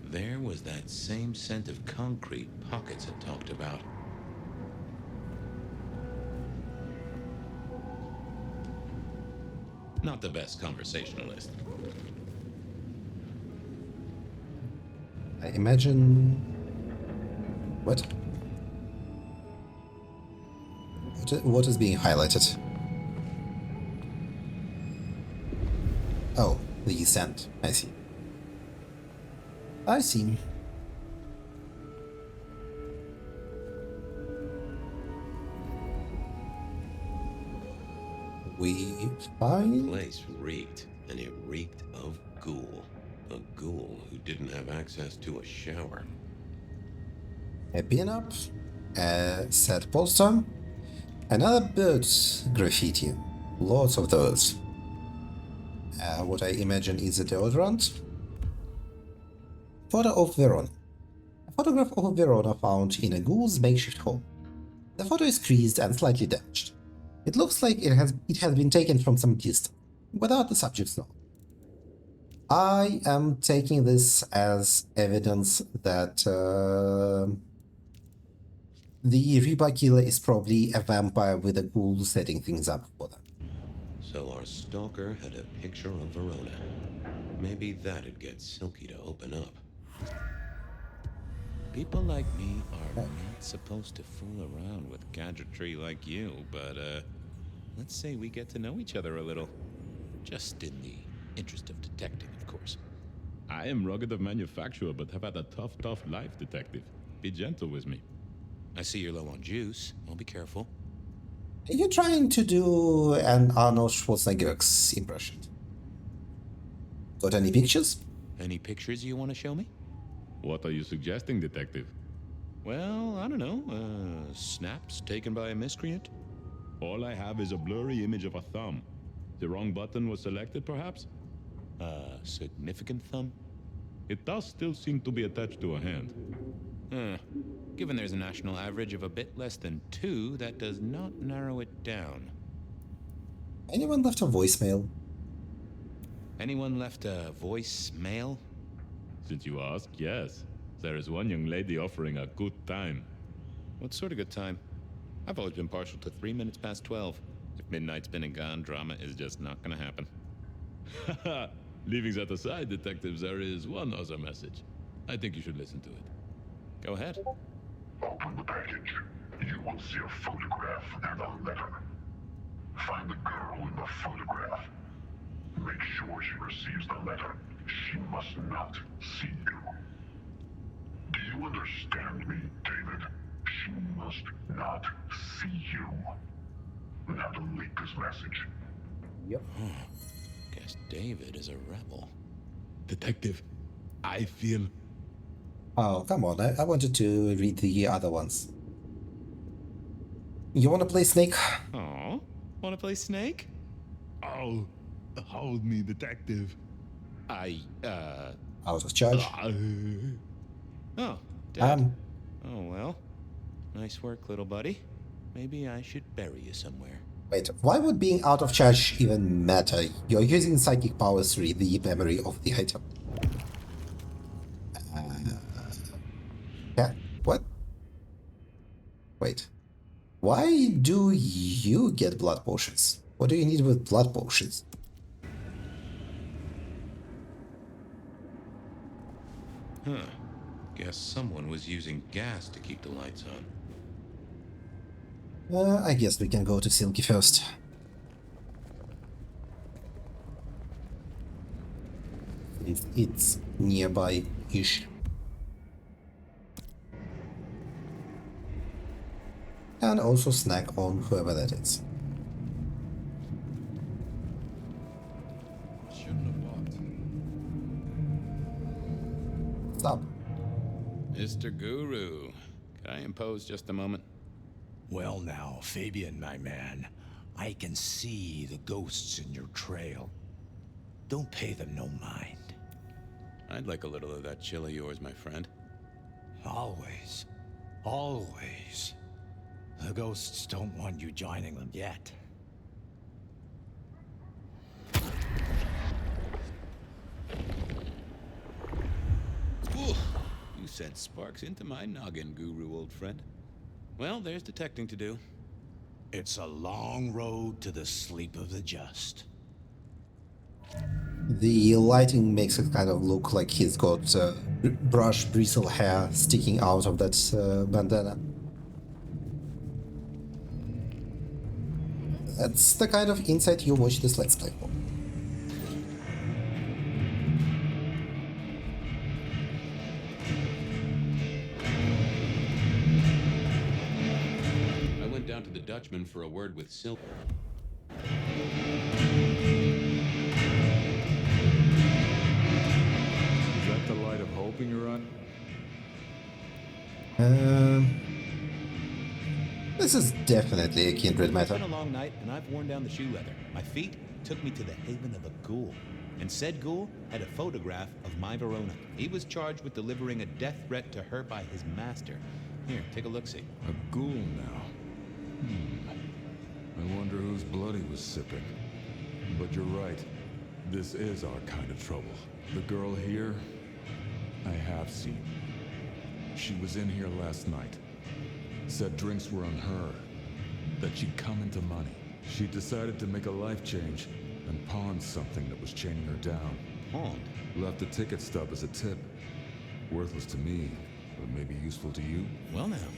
There was that same scent of concrete Pockets had talked about. Not the best conversationalist. I imagine... What? What is being highlighted? Oh, the scent. I see. I see. We find... The place reeked, and it reeked of ghoul. A ghoul who didn't have access to a shower. A pin-up, a sad poster, another bird graffiti. Lots of those. What I imagine is a deodorant. Photo of Verona. A photograph of Verona found in a ghoul's makeshift home. The photo is creased and slightly damaged. It looks like it has been taken from some distance, without the subject's knowledge. I am taking this as evidence that the Reaper killer is probably a vampire with a ghoul setting things up for them. So our stalker had a picture of Verona. Maybe that'd get Silky to open up. People like me are not supposed to fool around with gadgetry like you, but let's say we get to know each other a little. Just in the interest of detecting, of course. I am rugged of manufacture, but have had a tough life, detective. Be gentle with me. I see you're low on juice. I'll be careful. Are you trying to do an Arnold Schwarzenegger's impression? Got any pictures? Any pictures you want to show me? What are you suggesting, detective? Well, I don't know. Snaps taken by a miscreant? All I have is a blurry image of a thumb. The wrong button was selected, perhaps? Significant thumb? It does still seem to be attached to a hand. Given there's a national average of a bit less than 2, that does not narrow it down. Anyone left a voicemail? Anyone left a voicemail? Since you ask, yes. There is one young lady offering a good time. What sort of good time? I've always been partial to 3 minutes past 12. If midnight's been and gone, drama is just not gonna happen. Haha! Leaving that aside, detectives, there is one other message. I think you should listen to it. Go ahead. Open the package. You will see a photograph and a letter. Find the girl in the photograph. Make sure she receives the letter. She must not see you. Do you understand me, David? She must not see you. Now delete this message. Yep. Guess David is a rebel. Detective, I feel... Oh, come on. I wanted to read the other ones. You want to play Snake? Oh, want to play Snake? Oh, hold me, detective. Out of charge. Oh, Dad. Oh, well. Nice work, little buddy. Maybe I should bury you somewhere. Wait, why would being out of charge even matter? You're using psychic powers to read the memory of the item. Yeah, what? Wait. Why do you get blood potions? What do you need with blood potions? Huh. Guess someone was using gas to keep the lights on. I guess we can go to Silky first. It's nearby-ish. and also snack on whoever that is. Shouldn't have walked. Stop. Mr. Guru, could I impose just a moment? Well now, Fabien, my man, I can see the ghosts in your trail. Don't pay them no mind. I'd like a little of that chill of yours, my friend. Always. Always. The ghosts don't want you joining them yet. Ooh, you sent sparks into my noggin, Guru, old friend. Well, there's detecting to do. It's a long road to the sleep of the just. The lighting makes it kind of look like he's got brush bristle hair sticking out of that bandana. That's the kind of insight you watch this Let's Play for. I went down to the Dutchman for a word with Silver. Is that the light of hope in your eye? This is definitely a kindred It's matter. been a long night, and I've worn down the shoe leather. My feet took me to the haven of a ghoul. And said ghoul had a photograph of my Verona. He was charged with delivering a death threat to her by his master. Here, take a look-see. A ghoul now. I wonder whose blood he was sipping. But you're right. This is our kind of trouble. The girl here, I have seen. She was in here last night. Said drinks were on her. That she'd come into money. She decided to make a life change and pawned something that was chaining her down. Pawned? Left a ticket stub as a tip. Worthless to me, but maybe useful to you. Well now,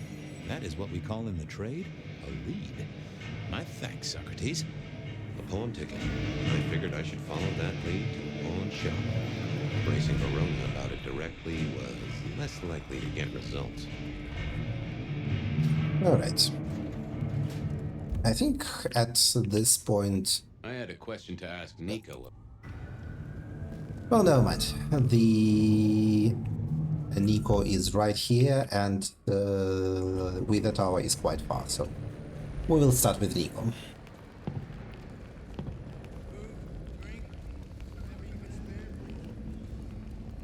that is what we call in the trade a lead. My thanks, Socrates. A pawn ticket. I figured I should follow that lead to a pawn shop. Bracing Verona about it directly was less likely to get results. Alright. I think at this point... I had a question to ask Nico. Well, never mind. The Nico is right here, and the Wither Tower is quite far, so we will start with Nico.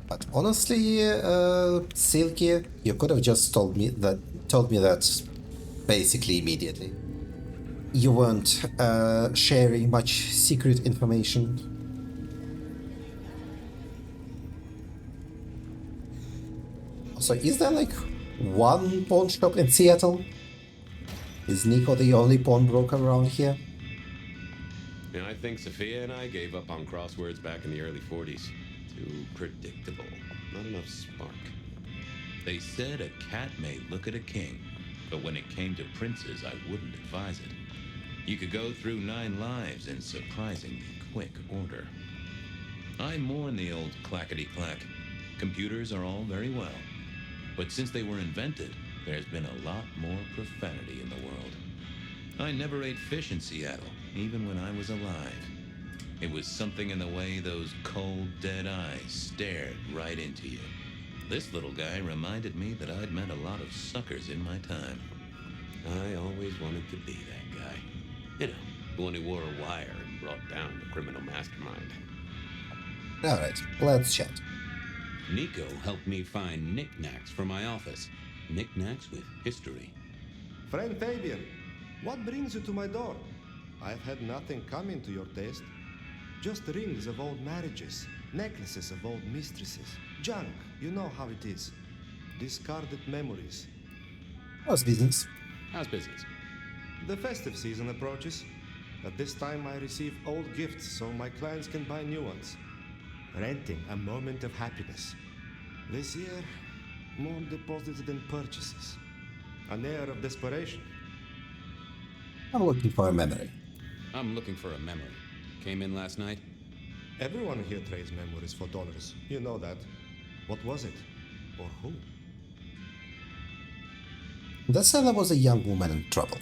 But honestly, Silky, you could have just told me that basically immediately. You weren't sharing much secret information. So is there like one pawn shop in Seattle? Is Nico the only pawnbroker around here? And I think Sophia and I gave up on crosswords back in the early 40s. Too predictable. Not enough spark. They said a cat may look at a king, but when it came to princes, I wouldn't advise it. You could go through 9 lives in surprisingly quick order. I mourn the old clackety-clack. Computers are all very well, but since they were invented, there's been a lot more profanity in the world. I never ate fish in Seattle, even when I was alive. It was something in the way those cold, dead eyes stared right into you. This little guy reminded me that I'd met a lot of suckers in my time. I always wanted to be that guy. You know, the one who wore a wire and brought down the criminal mastermind. Alright, let's chat. Nico helped me find knickknacks for my office. Knickknacks with history. Friend Fabien, what brings you to my door? I've had nothing coming to your taste. Just rings of old marriages, necklaces of old mistresses, junk, you know how it is. Discarded memories. How's business? How's business? The festive season approaches. At this time I receive old gifts so my clients can buy new ones. Renting a moment of happiness. This year, more deposits than purchases. An air of desperation. I'm looking for a memory. I'm looking for a memory. Came in last night? Everyone here trades memories for dollars. You know that. What was it? Or who? The seller was a young woman in trouble.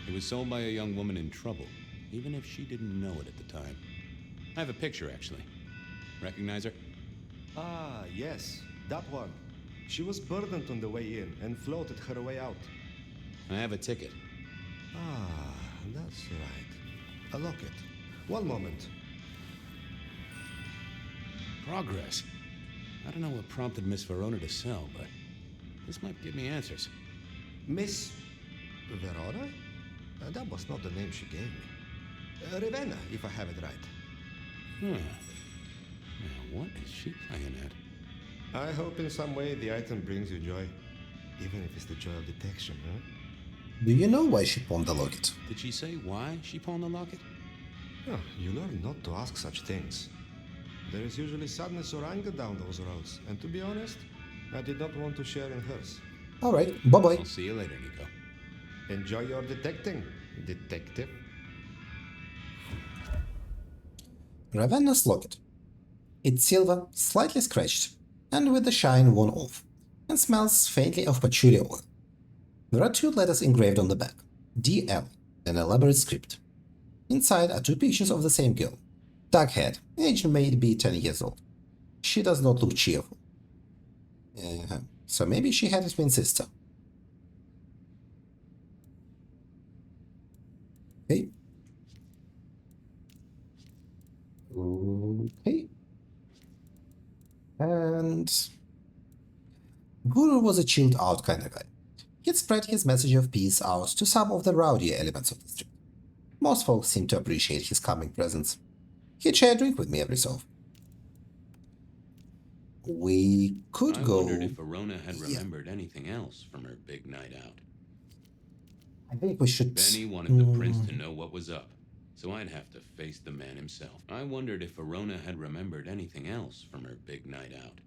It was sold by a young woman in trouble, even if she didn't know it at the time. I have a picture, actually. Recognize her? Ah, yes, that one. She was burdened on the way in and floated her way out. I have a ticket. Ah, that's right. A locket. One moment. Progress. I don't know what prompted Miss Verona to sell, but this might give me answers. Miss Verona? That was not the name she gave me. Ravenna, if I have it right. Now, what is she playing at? I hope in some way the item brings you joy. Even if it's the joy of detection, huh? Do you know why she pawned the locket? Did she say why she pawned the locket? Oh, you learn not to ask such things. There is usually sadness or anger down those roads, and to be honest, I did not want to share in hers. Alright, bye-bye. I'll see you later, Nico. Enjoy your detecting, detective. Ravenna's locket. It's silver, slightly scratched, and with the shine worn off, and smells faintly of patchouli oil. There are 2 letters engraved on the back, DL, an elaborate script. Inside are 2 pictures of the same girl. Dark haired, age may be 10 years old. She does not look cheerful. So maybe she had a twin sister. Okay. Okay. And Guru was a chilled out kind of guy. He'd spread his message of peace out to some of the rowdier elements of the street. Most folks seemed to appreciate his calming presence. He'd share a drink with me every so often. We could go... I wondered if Verona had remembered anything else from her big night out. I think we should... Benny wanted the prince to know what was up, so I'd have to face the man himself. I wondered if Verona had remembered anything else from her big night out.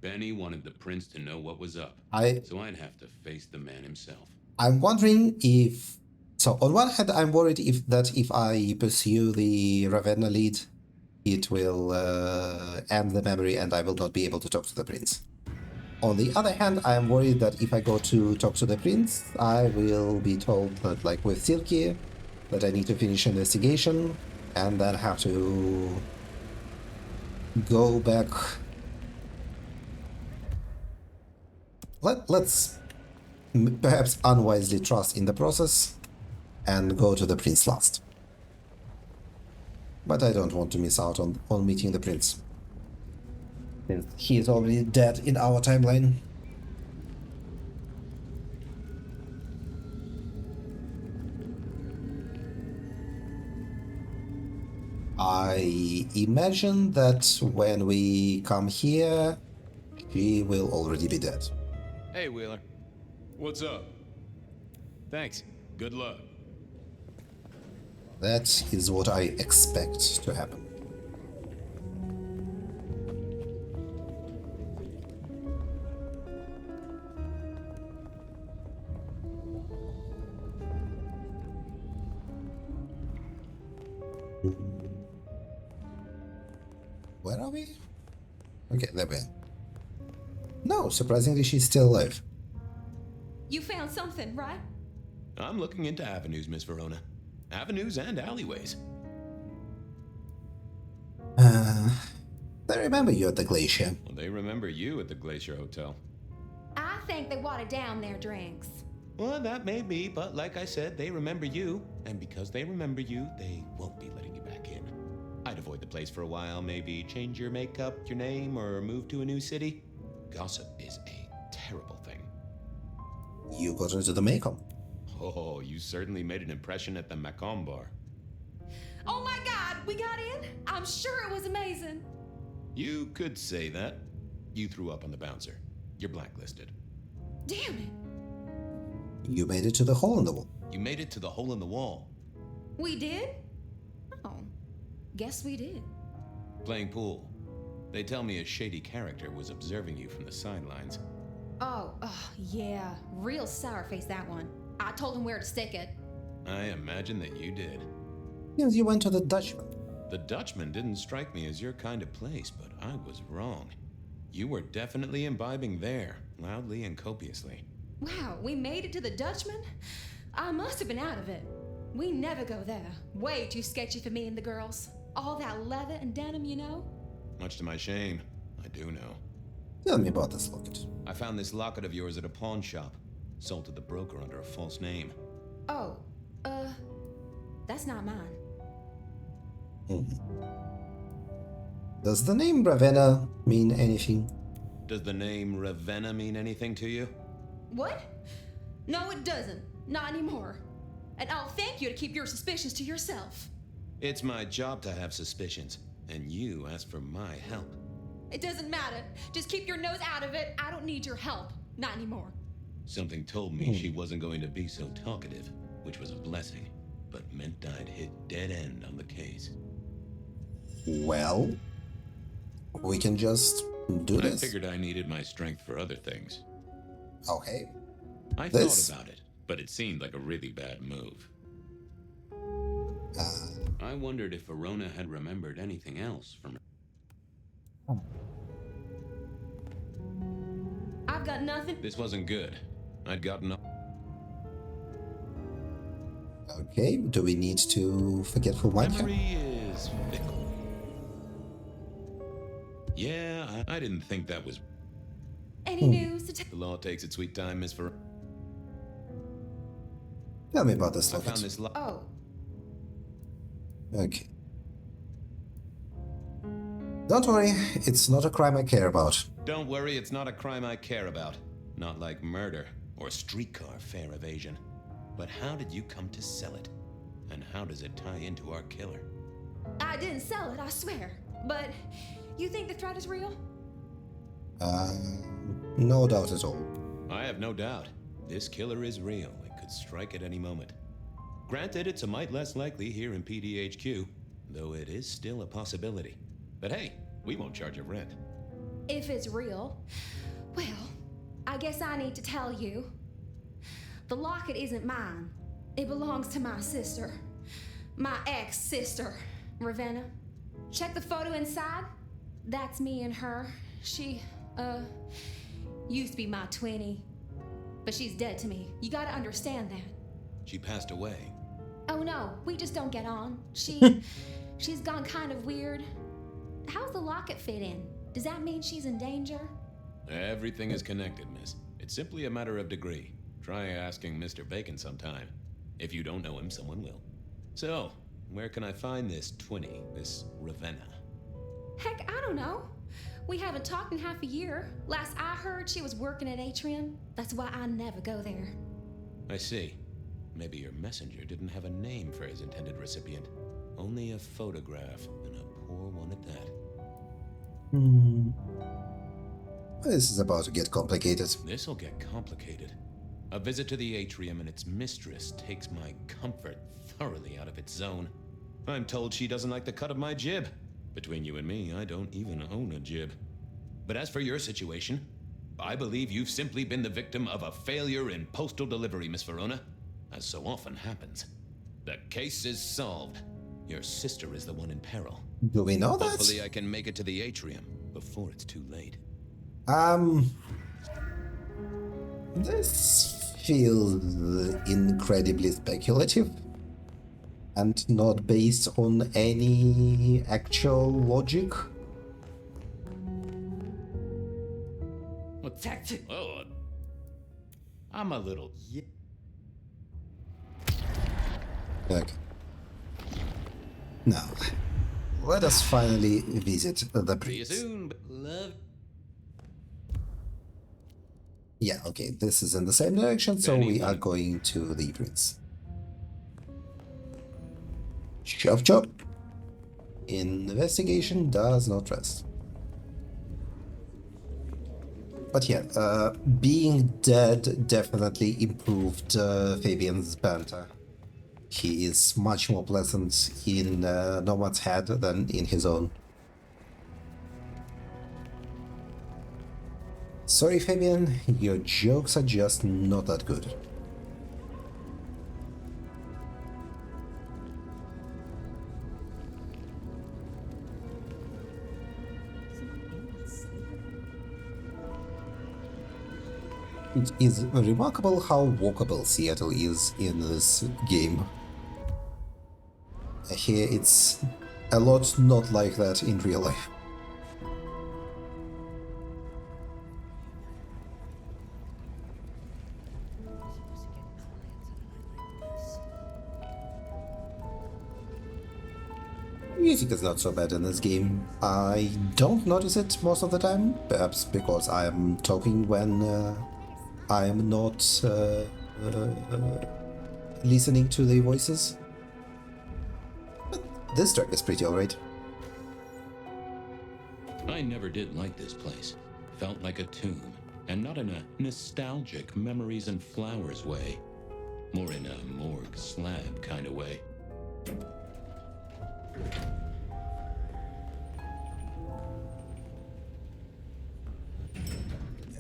Benny wanted the prince to know what was up, so I'd have to face the man himself. I'm wondering if... So, on one hand, I'm worried if I pursue the Ravenna lead, it will end the memory and I will not be able to talk to the prince. On the other hand, I am worried that if I go to talk to the prince, I will be told that, like with Silky, that I need to finish investigation and then have to go back. Let's perhaps unwisely trust in the process and go to the prince last. But I don't want to miss out on meeting the prince. Since he is already dead in our timeline. I imagine that when we come here, he will already be dead. Hey, Wheeler. What's up? Thanks. Good luck. That is what I expect to happen. Where are we? Okay, there we are. No, surprisingly, she's still alive. You found something, right? I'm looking into avenues, Miss Verona. Avenues and alleyways. They remember you at the glacier. Well, they remember you at the Glacier Hotel. I think they watered down their drinks. Well, that may be, but like I said, they remember you. And because they remember you, they won't be letting you back in. I'd avoid the place for a while, maybe change your makeup, your name, or move to a new city. Gossip is a terrible thing. You got into the Macomb. Oh, you certainly made an impression at the Macomb bar. Oh my God, we got in? I'm sure it was amazing. You could say that. You threw up on the bouncer. You're blacklisted. Damn it. You made it to the hole in the wall. You made it to the hole in the wall. We did? Oh, guess we did. Playing pool. They tell me a shady character was observing you from the sidelines. Oh, yeah. Real sour face, that one. I told him where to stick it. I imagine that you did. Yes, you went to the Dutchman. The Dutchman didn't strike me as your kind of place, but I was wrong. You were definitely imbibing there, loudly and copiously. Wow, we made it to the Dutchman? I must have been out of it. We never go there. Way too sketchy for me and the girls. All that leather and denim, you know? Much to my shame, I do know. Tell me about this locket. I found this locket of yours at a pawn shop. Sold to the broker under a false name. Oh, that's not mine. Does the name Ravenna mean anything? Does the name Ravenna mean anything to you? What? No, it doesn't. Not anymore. And I'll thank you to keep your suspicions to yourself. It's my job to have suspicions, and you asked for my help. It doesn't matter. Just keep your nose out of it. I don't need your help. Not anymore. Something told me she wasn't going to be so talkative, which was a blessing, but meant I'd hit dead end on the case. Well, we can just do this. I figured I needed my strength for other things. Okay. I thought about it, but it seemed like a really bad move. I wondered if Verona had remembered anything else from her. I've got nothing. This wasn't good. I'd gotten up. Okay, do we need to Forgetful Mind? Memory is fickle. Yeah, I didn't think that was... Any news to The law takes its sweet time, Miss Verona. Tell me about this I locket. found this Oh. Okay. Don't worry, it's not a crime I care about. Don't worry, it's not a crime I care about. Not like murder or streetcar fare evasion. But how did you come to sell it? And how does it tie into our killer? I didn't sell it, I swear. But you think the threat is real? No doubt at all. I have no doubt. This killer is real. It could strike at any moment. Granted, it's a mite less likely here in PDHQ, though it is still a possibility. But hey, we won't charge a rent. If it's real, well, I guess I need to tell you. The locket isn't mine. It belongs to my sister. My ex-sister, Ravenna. Check the photo inside. That's me and her. She, used to be my twinnie. But she's dead to me. You gotta understand that. She passed away. Oh no, we just don't get on. She's gone kind of weird. How's the locket fit in? Does that mean she's in danger? Everything is connected, miss. It's simply a matter of degree. Try asking Mr. Bacon sometime. If you don't know him, someone will. So, where can I find this twinnie, this Ravenna? Heck, I don't know. We haven't talked in half a year. Last I heard, she was working at Atrium. That's why I never go there. I see. Maybe your messenger didn't have a name for his intended recipient. Only a photograph, and a poor one at that. This is about to get complicated. This'll get complicated. A visit to the atrium and its mistress takes my comfort thoroughly out of its zone. I'm told she doesn't like the cut of my jib. Between you and me, I don't even own a jib. But as for your situation, I believe you've simply been the victim of a failure in postal delivery, Miss Verona. As so often happens. The case is solved. Your sister is the one in peril. Do we know that? Hopefully I can make it to the atrium before it's too late. This feels incredibly speculative and not based on any actual logic. Oh, I'm a little... Okay. Now, let us finally visit the See you prince. soon, love. Yeah, okay, this is in the same direction, so we are going to the prince. Chop chop. Investigation does not rest. But yeah, being dead definitely improved Fabian's banter. He is much more pleasant in Nomad's head than in his own. Sorry, Fabien, your jokes are just not that good. It is remarkable how walkable Seattle is in this game. Here it's a lot not like that in real life. Music is not so bad in this game. I don't notice it most of the time, perhaps because I am talking when I am not listening to the voices. But this track is pretty alright. I never did like this place. Felt like a tomb, and not in a nostalgic memories and flowers way. More in a morgue slab kind of way.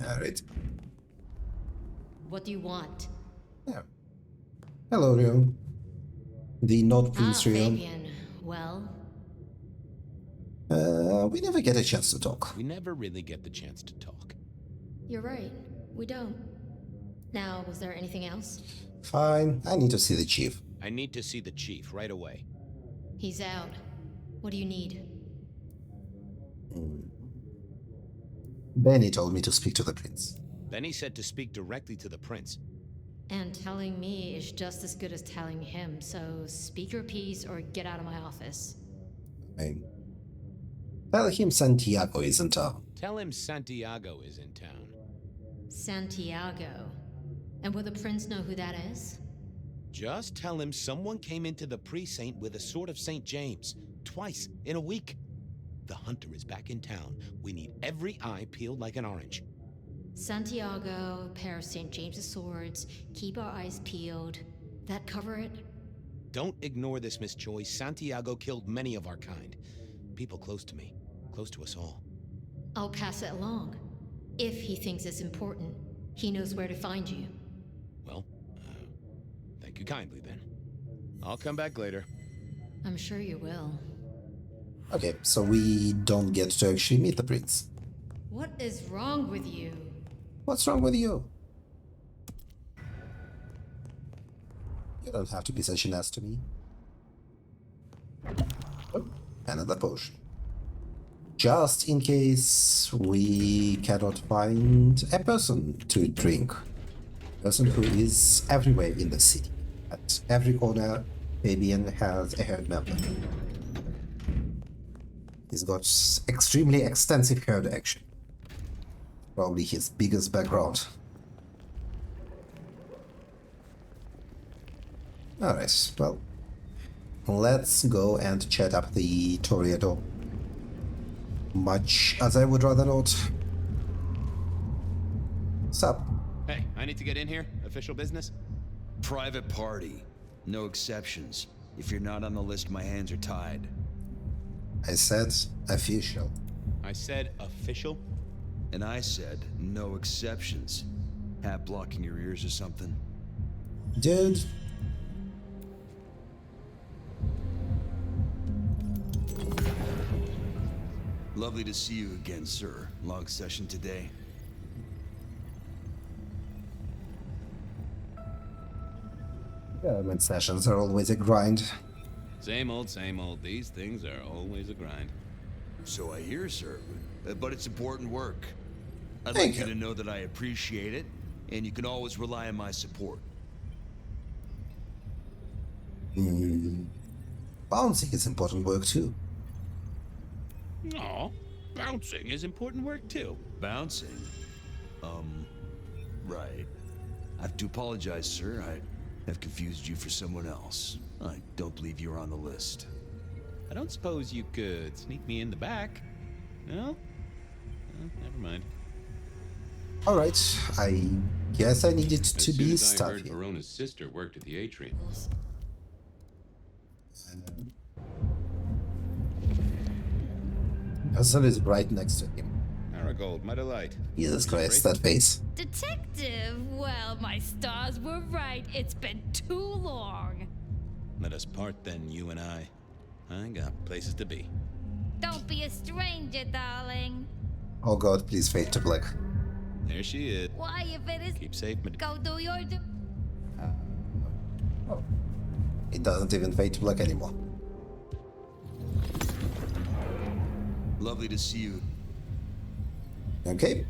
Alright. What do you want? Yeah. Hello, Rio. The not Prince Rio. Fabien. Well? We never get a chance to talk. We never really get the chance to talk. You're right. We don't. Now, was there anything else? Fine. I need to see the chief. I need to see the chief right away. He's out. What do you need? Benny told me to speak to the prince. Benny said to speak directly to the prince. And telling me is just as good as telling him, so speak your piece or get out of my office. Fine. Tell him Santiago is in town. Tell him Santiago is in town. Santiago. And will the prince know who that is? Just tell him someone came into the precinct with a sword of St. James. Twice in a week. The hunter is back in town. We need every eye peeled like an orange. Santiago, a pair of St. James's swords, keep our eyes peeled. That cover it? Don't ignore this, Miss Choi. Santiago killed many of our kind. People close to me. Close to us all. I'll pass it along. If he thinks it's important, he knows where to find you. Well, thank you kindly then. I'll come back later. I'm sure you will. Okay, so we don't get to actually meet the prince. What is wrong with you? What's wrong with you? You don't have to be such an ass to me. Oh, another potion. Just in case we cannot find a person to drink. A person who is everywhere in the city. At every corner, Fabien has a herd member. He's got extremely extensive herd action. Probably his biggest background. Alright, well, let's go and chat up the Toreador. Much as I would rather not. Sup? Hey, I need to get in here. Official business? Private party. No exceptions. If you're not on the list, my hands are tied. I said official. I said official? And I said no exceptions. Hat blocking your ears or something? Dude. Lovely to see you again, sir. Long session today. Government sessions are always a grind. Same old, same old. These things are always a grind. So I hear, sir. But it's important work. I'd Thank like you to know that I appreciate it, and you can always rely on my support. Bouncing is important work too. Aw, bouncing is important work too. Bouncing? Right. I have to apologize, sir. I have confused you for someone else. I don't believe you're on the list. I don't suppose you could sneak me in the back? No? Never mind. Alright, I guess I needed to be As stuck I heard here. Verona's sister worked at the atrium. Person is right next to him. Marigold, my delight. Jesus Christ, that face. Detective, well, my stars were right. It's been too long. Let us part then, you and I. I got places to be. Don't be a stranger, darling. Oh god, please fade to black. There she is. Why, if it is... Keep safe, Go do your... It doesn't even fade to black anymore. Lovely to see you. Okay.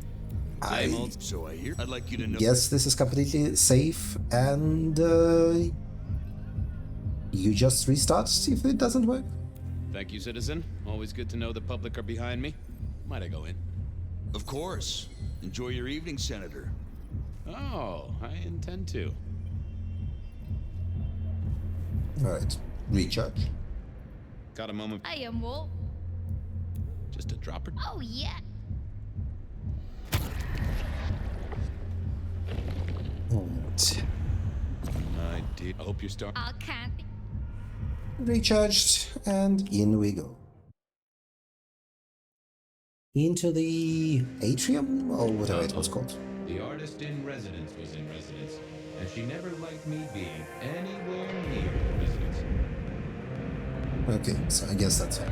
So I hear. I'd like you to know. Yes, this is completely safe, and you just restart if it doesn't work. Thank you, citizen. Always good to know the public are behind me. Might I go in? Of course. Enjoy your evening, Senator. Oh, I intend to. Alright, recharge. Got a moment? I am Wolf. Just a dropper? Oh, yeah. I did. I hope you're starting. I can't. Recharged, and in we go. Into the atrium, or whatever it was called. The artist in residence was in residence, and she never liked me being anywhere near residence. Okay, so I guess that's it.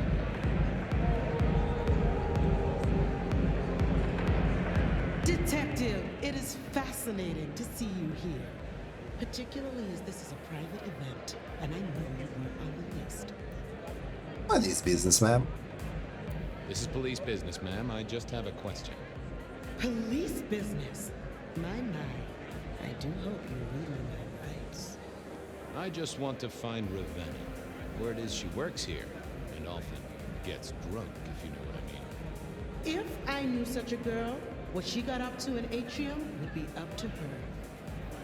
Detective, it is fascinating to see you here. Particularly as this is a private event, and I know you were on the list. What is business, ma'am? This is police business, ma'am. I just have a question. Police business? My. I do hope you're reading my rights. I just want to find Ravenna. Word is she works here, and often gets drunk, if you know what I mean. If I knew such a girl, what she got up to in Atrium would be up to her.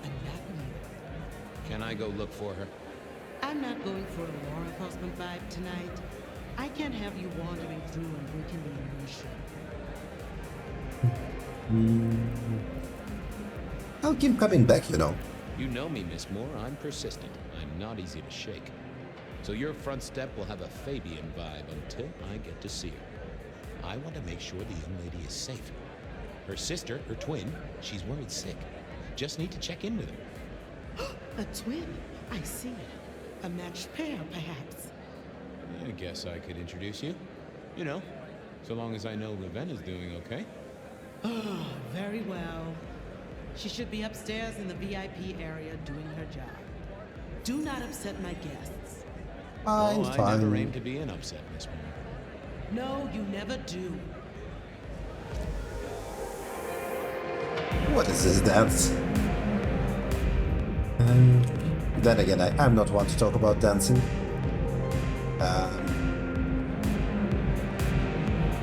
And not you. Can I go look for her? I'm not going for a law enforcement vibe tonight. I can't have you wandering through and breaking the immersion. I'll keep coming back, you know. You know me, Miss Moore. I'm persistent. I'm not easy to shake. So your front step will have a Fabien vibe until I get to see her. I want to make sure the young lady is safe. Her sister, her twin, she's worried sick. Just need to check in with her. A twin? I see. A matched pair, perhaps. I guess I could introduce you. You know, so long as I know Ravenna's doing okay. Oh, very well. She should be upstairs in the VIP area doing her job. Do not upset my guests. I never aim to be an upset, Miss Moore. No, you never do. What is this dance? Then again, I'm not one to talk about dancing.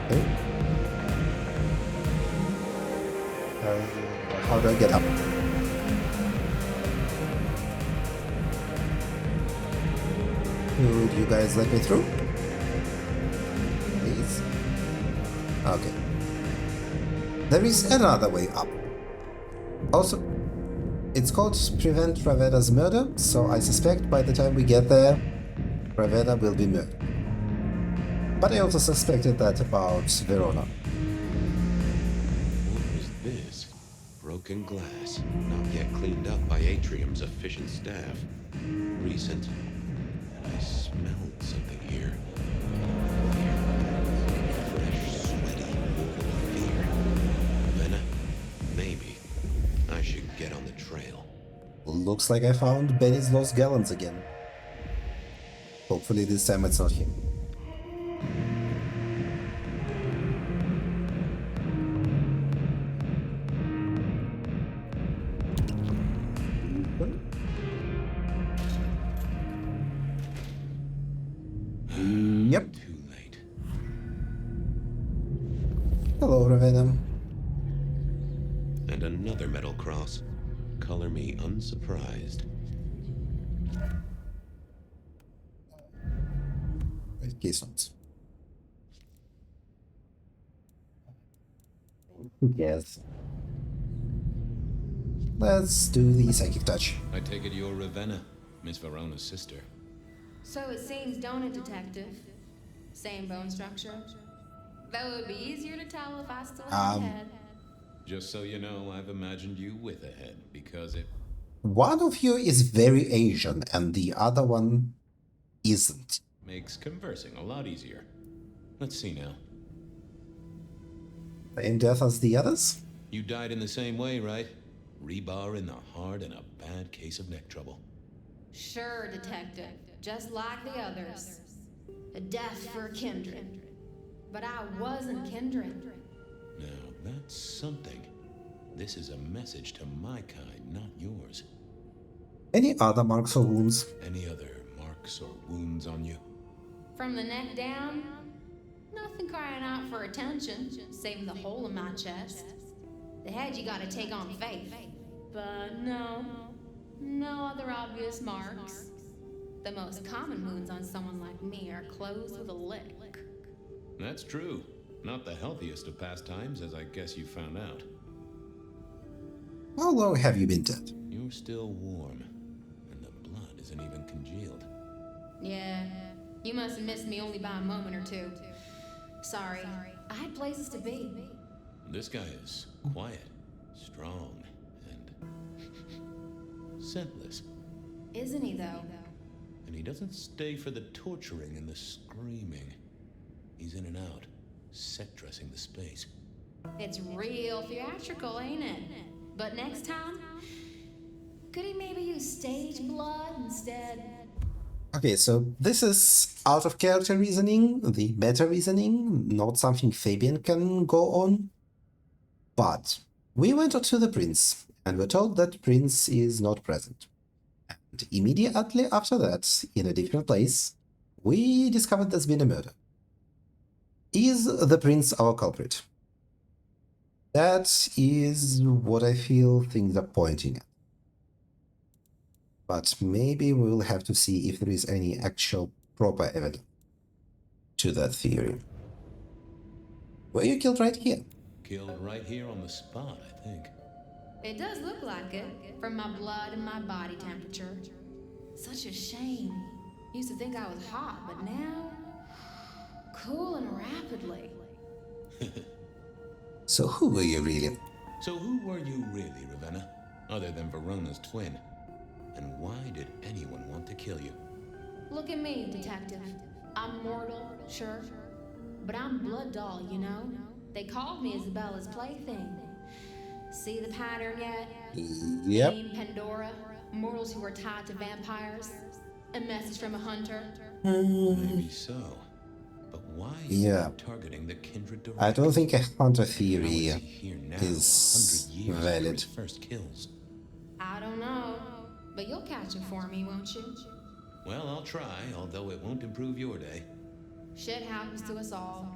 Okay. How do I get up? Would you guys let me through? Please. Okay. There is another way up. Also, it's called Prevent Ravenna's Murder, so I suspect by the time we get there, Ravenna will be murdered. But I also suspected that about Verona. What was this? Broken glass, not yet cleaned up by Atrium's efficient staff. Recent. I smelled something here. Fresh, sweaty, mortal fear. Ravenna? Maybe. I should get on the trail. Looks like I found Benny's lost gallons again. Hopefully this time it's not him. Yep. Too late. Hello, Ravenna. And another metal cross. Color me unsurprised. Case notes. Who cares? Let's do the psychic touch. I take it you're Ravenna, Miss Verona's sister. So it seems, don't it, Detective? Same bone structure? That would be easier to tell if I still had a head. Just so you know, I've imagined you with a head, because it... One of you is very Asian, and the other one isn't. makes conversing a lot easier. Let's see now. Same death as the others? You died in the same way, right? Rebar in the heart and a bad case of neck trouble. Sure, Detective. Just like the others. A death for a kindred. But I wasn't kindred. Now, that's something. This is a message to my kind, not yours. Any other marks or wounds? Any other marks or wounds on you? From the neck down, nothing crying out for attention, saving the hole in my chest. The head you gotta take on faith. But no other obvious marks. The most common wounds on someone like me are closed with a lick. That's true. Not the healthiest of pastimes, as I guess you found out. How long have you been dead? You're still warm, and the blood isn't even congealed. Yeah, you must have missed me only by a moment or two. Sorry, I had places to be. This guy is quiet, strong, and scentless. Isn't he, though? And he doesn't stay for the torturing and the screaming. He's in and out, set dressing the space. It's real theatrical, ain't it? But next time, could he maybe use stage blood instead? Okay, so this is out of character reasoning, the meta reasoning, not something Fabien can go on. But we went to the prince and were told that prince is not present. And immediately after that, in a different place, we discovered there's been a murder. Is the prince our culprit? That is what I feel things are pointing at. But maybe we'll have to see if there is any actual proper evidence to that theory. Were you killed right here? Killed right here on the spot, I think. It does look like it, from my blood and my body temperature. Such a shame. Used to think I was hot, but now... cooling rapidly. So who were you really? So who were you really, Ravenna? Other than Verona's twin? And why did anyone want to kill you? Look at me, Detective. I'm mortal, sure. But I'm blood doll, you know? They called me Isabella's plaything. See the pattern yet? Yep. Name Pandora, mortals who are tied to vampires. A message from a hunter. Maybe so. But why targeting the kindred directly? I don't think a hunter theory here now, is 100 years valid. His first kills. I don't know. But you'll catch him for me, won't you? Well, I'll try, although it won't improve your day. Shit happens to us all.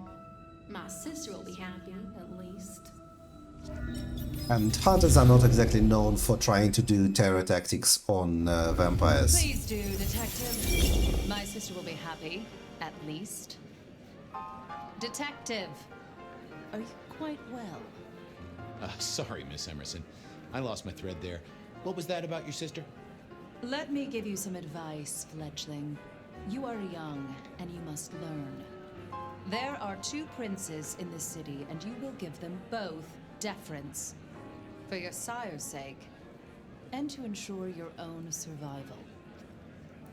My sister will be happy, at least. And hunters are not exactly known for trying to do terror tactics on vampires. Please do, Detective. My sister will be happy, at least. Detective, are you quite well? Sorry, Miss Emerson. I lost my thread there. What was that about your sister? Let me give you some advice, fledgling. You are young, and you must learn. There are 2 princes in this city, and you will give them both deference. For your sire's sake, and to ensure your own survival.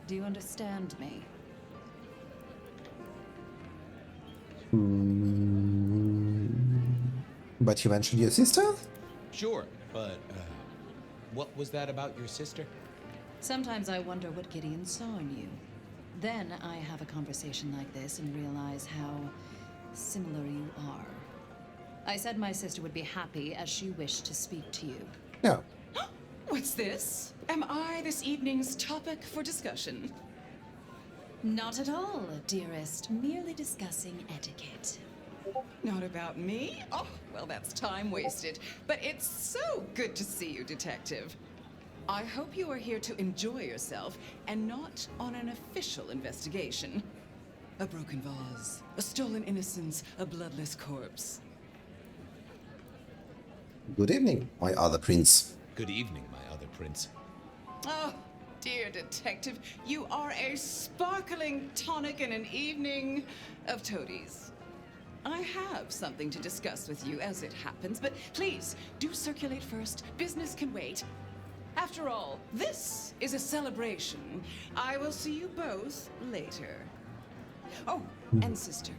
Do you understand me? But you mentioned your sister? Sure, but what was that about your sister? Sometimes I wonder what Gideon saw in you. Then I have a conversation like this and realize how similar you are. I said my sister would be happy as she wished to speak to you. Yeah. What's this? Am I this evening's topic for discussion? Not at all, dearest. Merely discussing etiquette. Not about me? Oh, well, that's time wasted. But it's so good to see you, Detective. I hope you are here to enjoy yourself and not on an official investigation. A broken vase, a stolen innocence, a bloodless corpse. Good evening, my other prince. Good evening, my other prince. Oh, dear Detective, you are a sparkling tonic in an evening of toadies. I have something to discuss with you as it happens, but please, do circulate first. Business can wait. After all, this is a celebration. I will see you both later. Oh, and sister,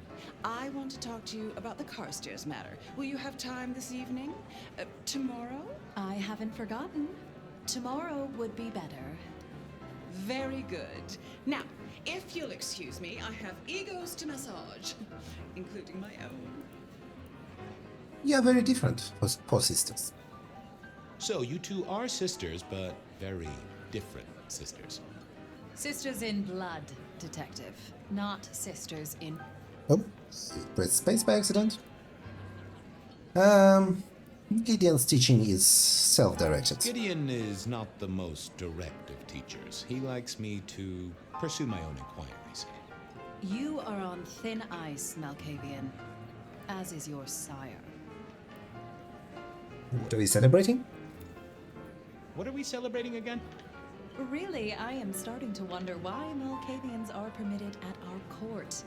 I want to talk to you about the Carstairs matter. Will you have time this evening? Tomorrow? I haven't forgotten. Tomorrow would be better. Very good. Now, if you'll excuse me, I have egos to massage, including my own. You are very different for sisters. So you two are sisters, but very different sisters. Sisters in blood, detective. Not sisters in... Oh, press space by accident. Gideon's teaching is self-directed. Gideon is not the most direct of teachers. He likes me to pursue my own inquiries. You are on thin ice, Malkavian. As is your sire. What are we celebrating? What are we celebrating again? Really, I am starting to wonder why Malkavians are permitted at our court.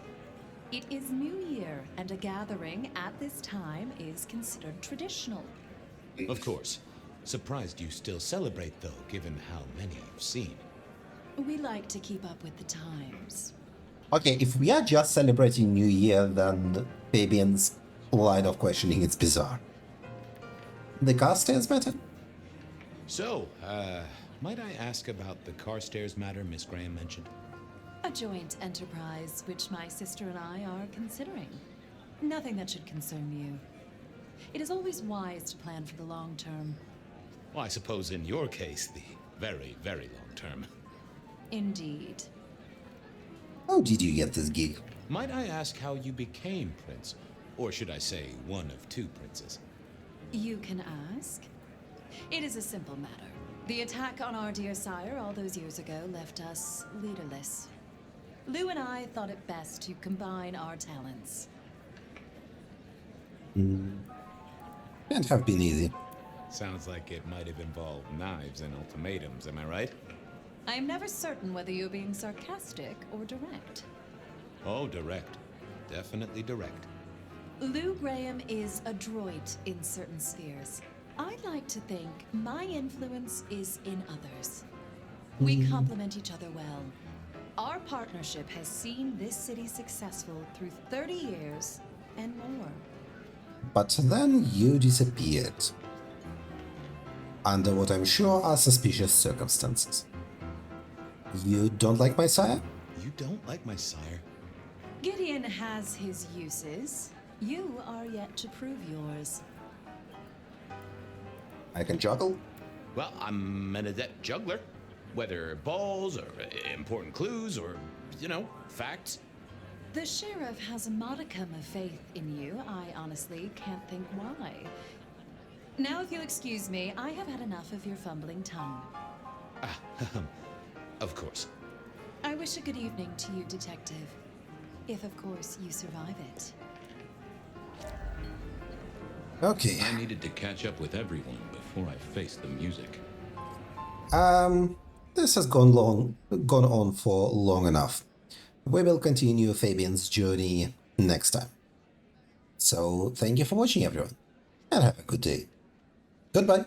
It is New Year, and a gathering at this time is considered traditional. Of course. Surprised you still celebrate, though, given how many you've seen. We like to keep up with the times. Okay, if we are just celebrating New Year, then Fabian's line of questioning is bizarre. The Carstairs matter? So, might I ask about the Carstairs matter Miss Graham mentioned? A joint enterprise which my sister and I are considering. Nothing that should concern you. It is always wise to plan for the long term. Well, I suppose in your case, the very, very long term. Indeed. How did you get this gig? Might I ask how you became prince? Or should I say, one of two princes? You can ask. It is a simple matter. The attack on our dear sire all those years ago left us leaderless. Lou and I thought it best to combine our talents. Can't have been easy. Sounds like it might have involved knives and ultimatums, am I right? I am never certain whether you're being sarcastic or direct. Oh, direct. Definitely direct. Lou Graham is adroit in certain spheres. I'd like to think my influence is in others. We complement each other well. Our partnership has seen this city successful through 30 years and more. But then you disappeared. Under what I'm sure are suspicious circumstances. You don't like my sire? You don't like my sire? Gideon has his uses. You are yet to prove yours. I can juggle? Well, I'm an adept juggler. Whether balls, or important clues, or, facts. The sheriff has a modicum of faith in you. I honestly can't think why. Now, if you'll excuse me, I have had enough of your fumbling tongue. Of course. I wish a good evening to you, Detective. If, of course, you survive it. Okay. I needed to catch up with everyone before I faced the music. This has gone on for long enough. We will continue Fabian's journey next time. So, thank you for watching, everyone, and have a good day. Goodbye.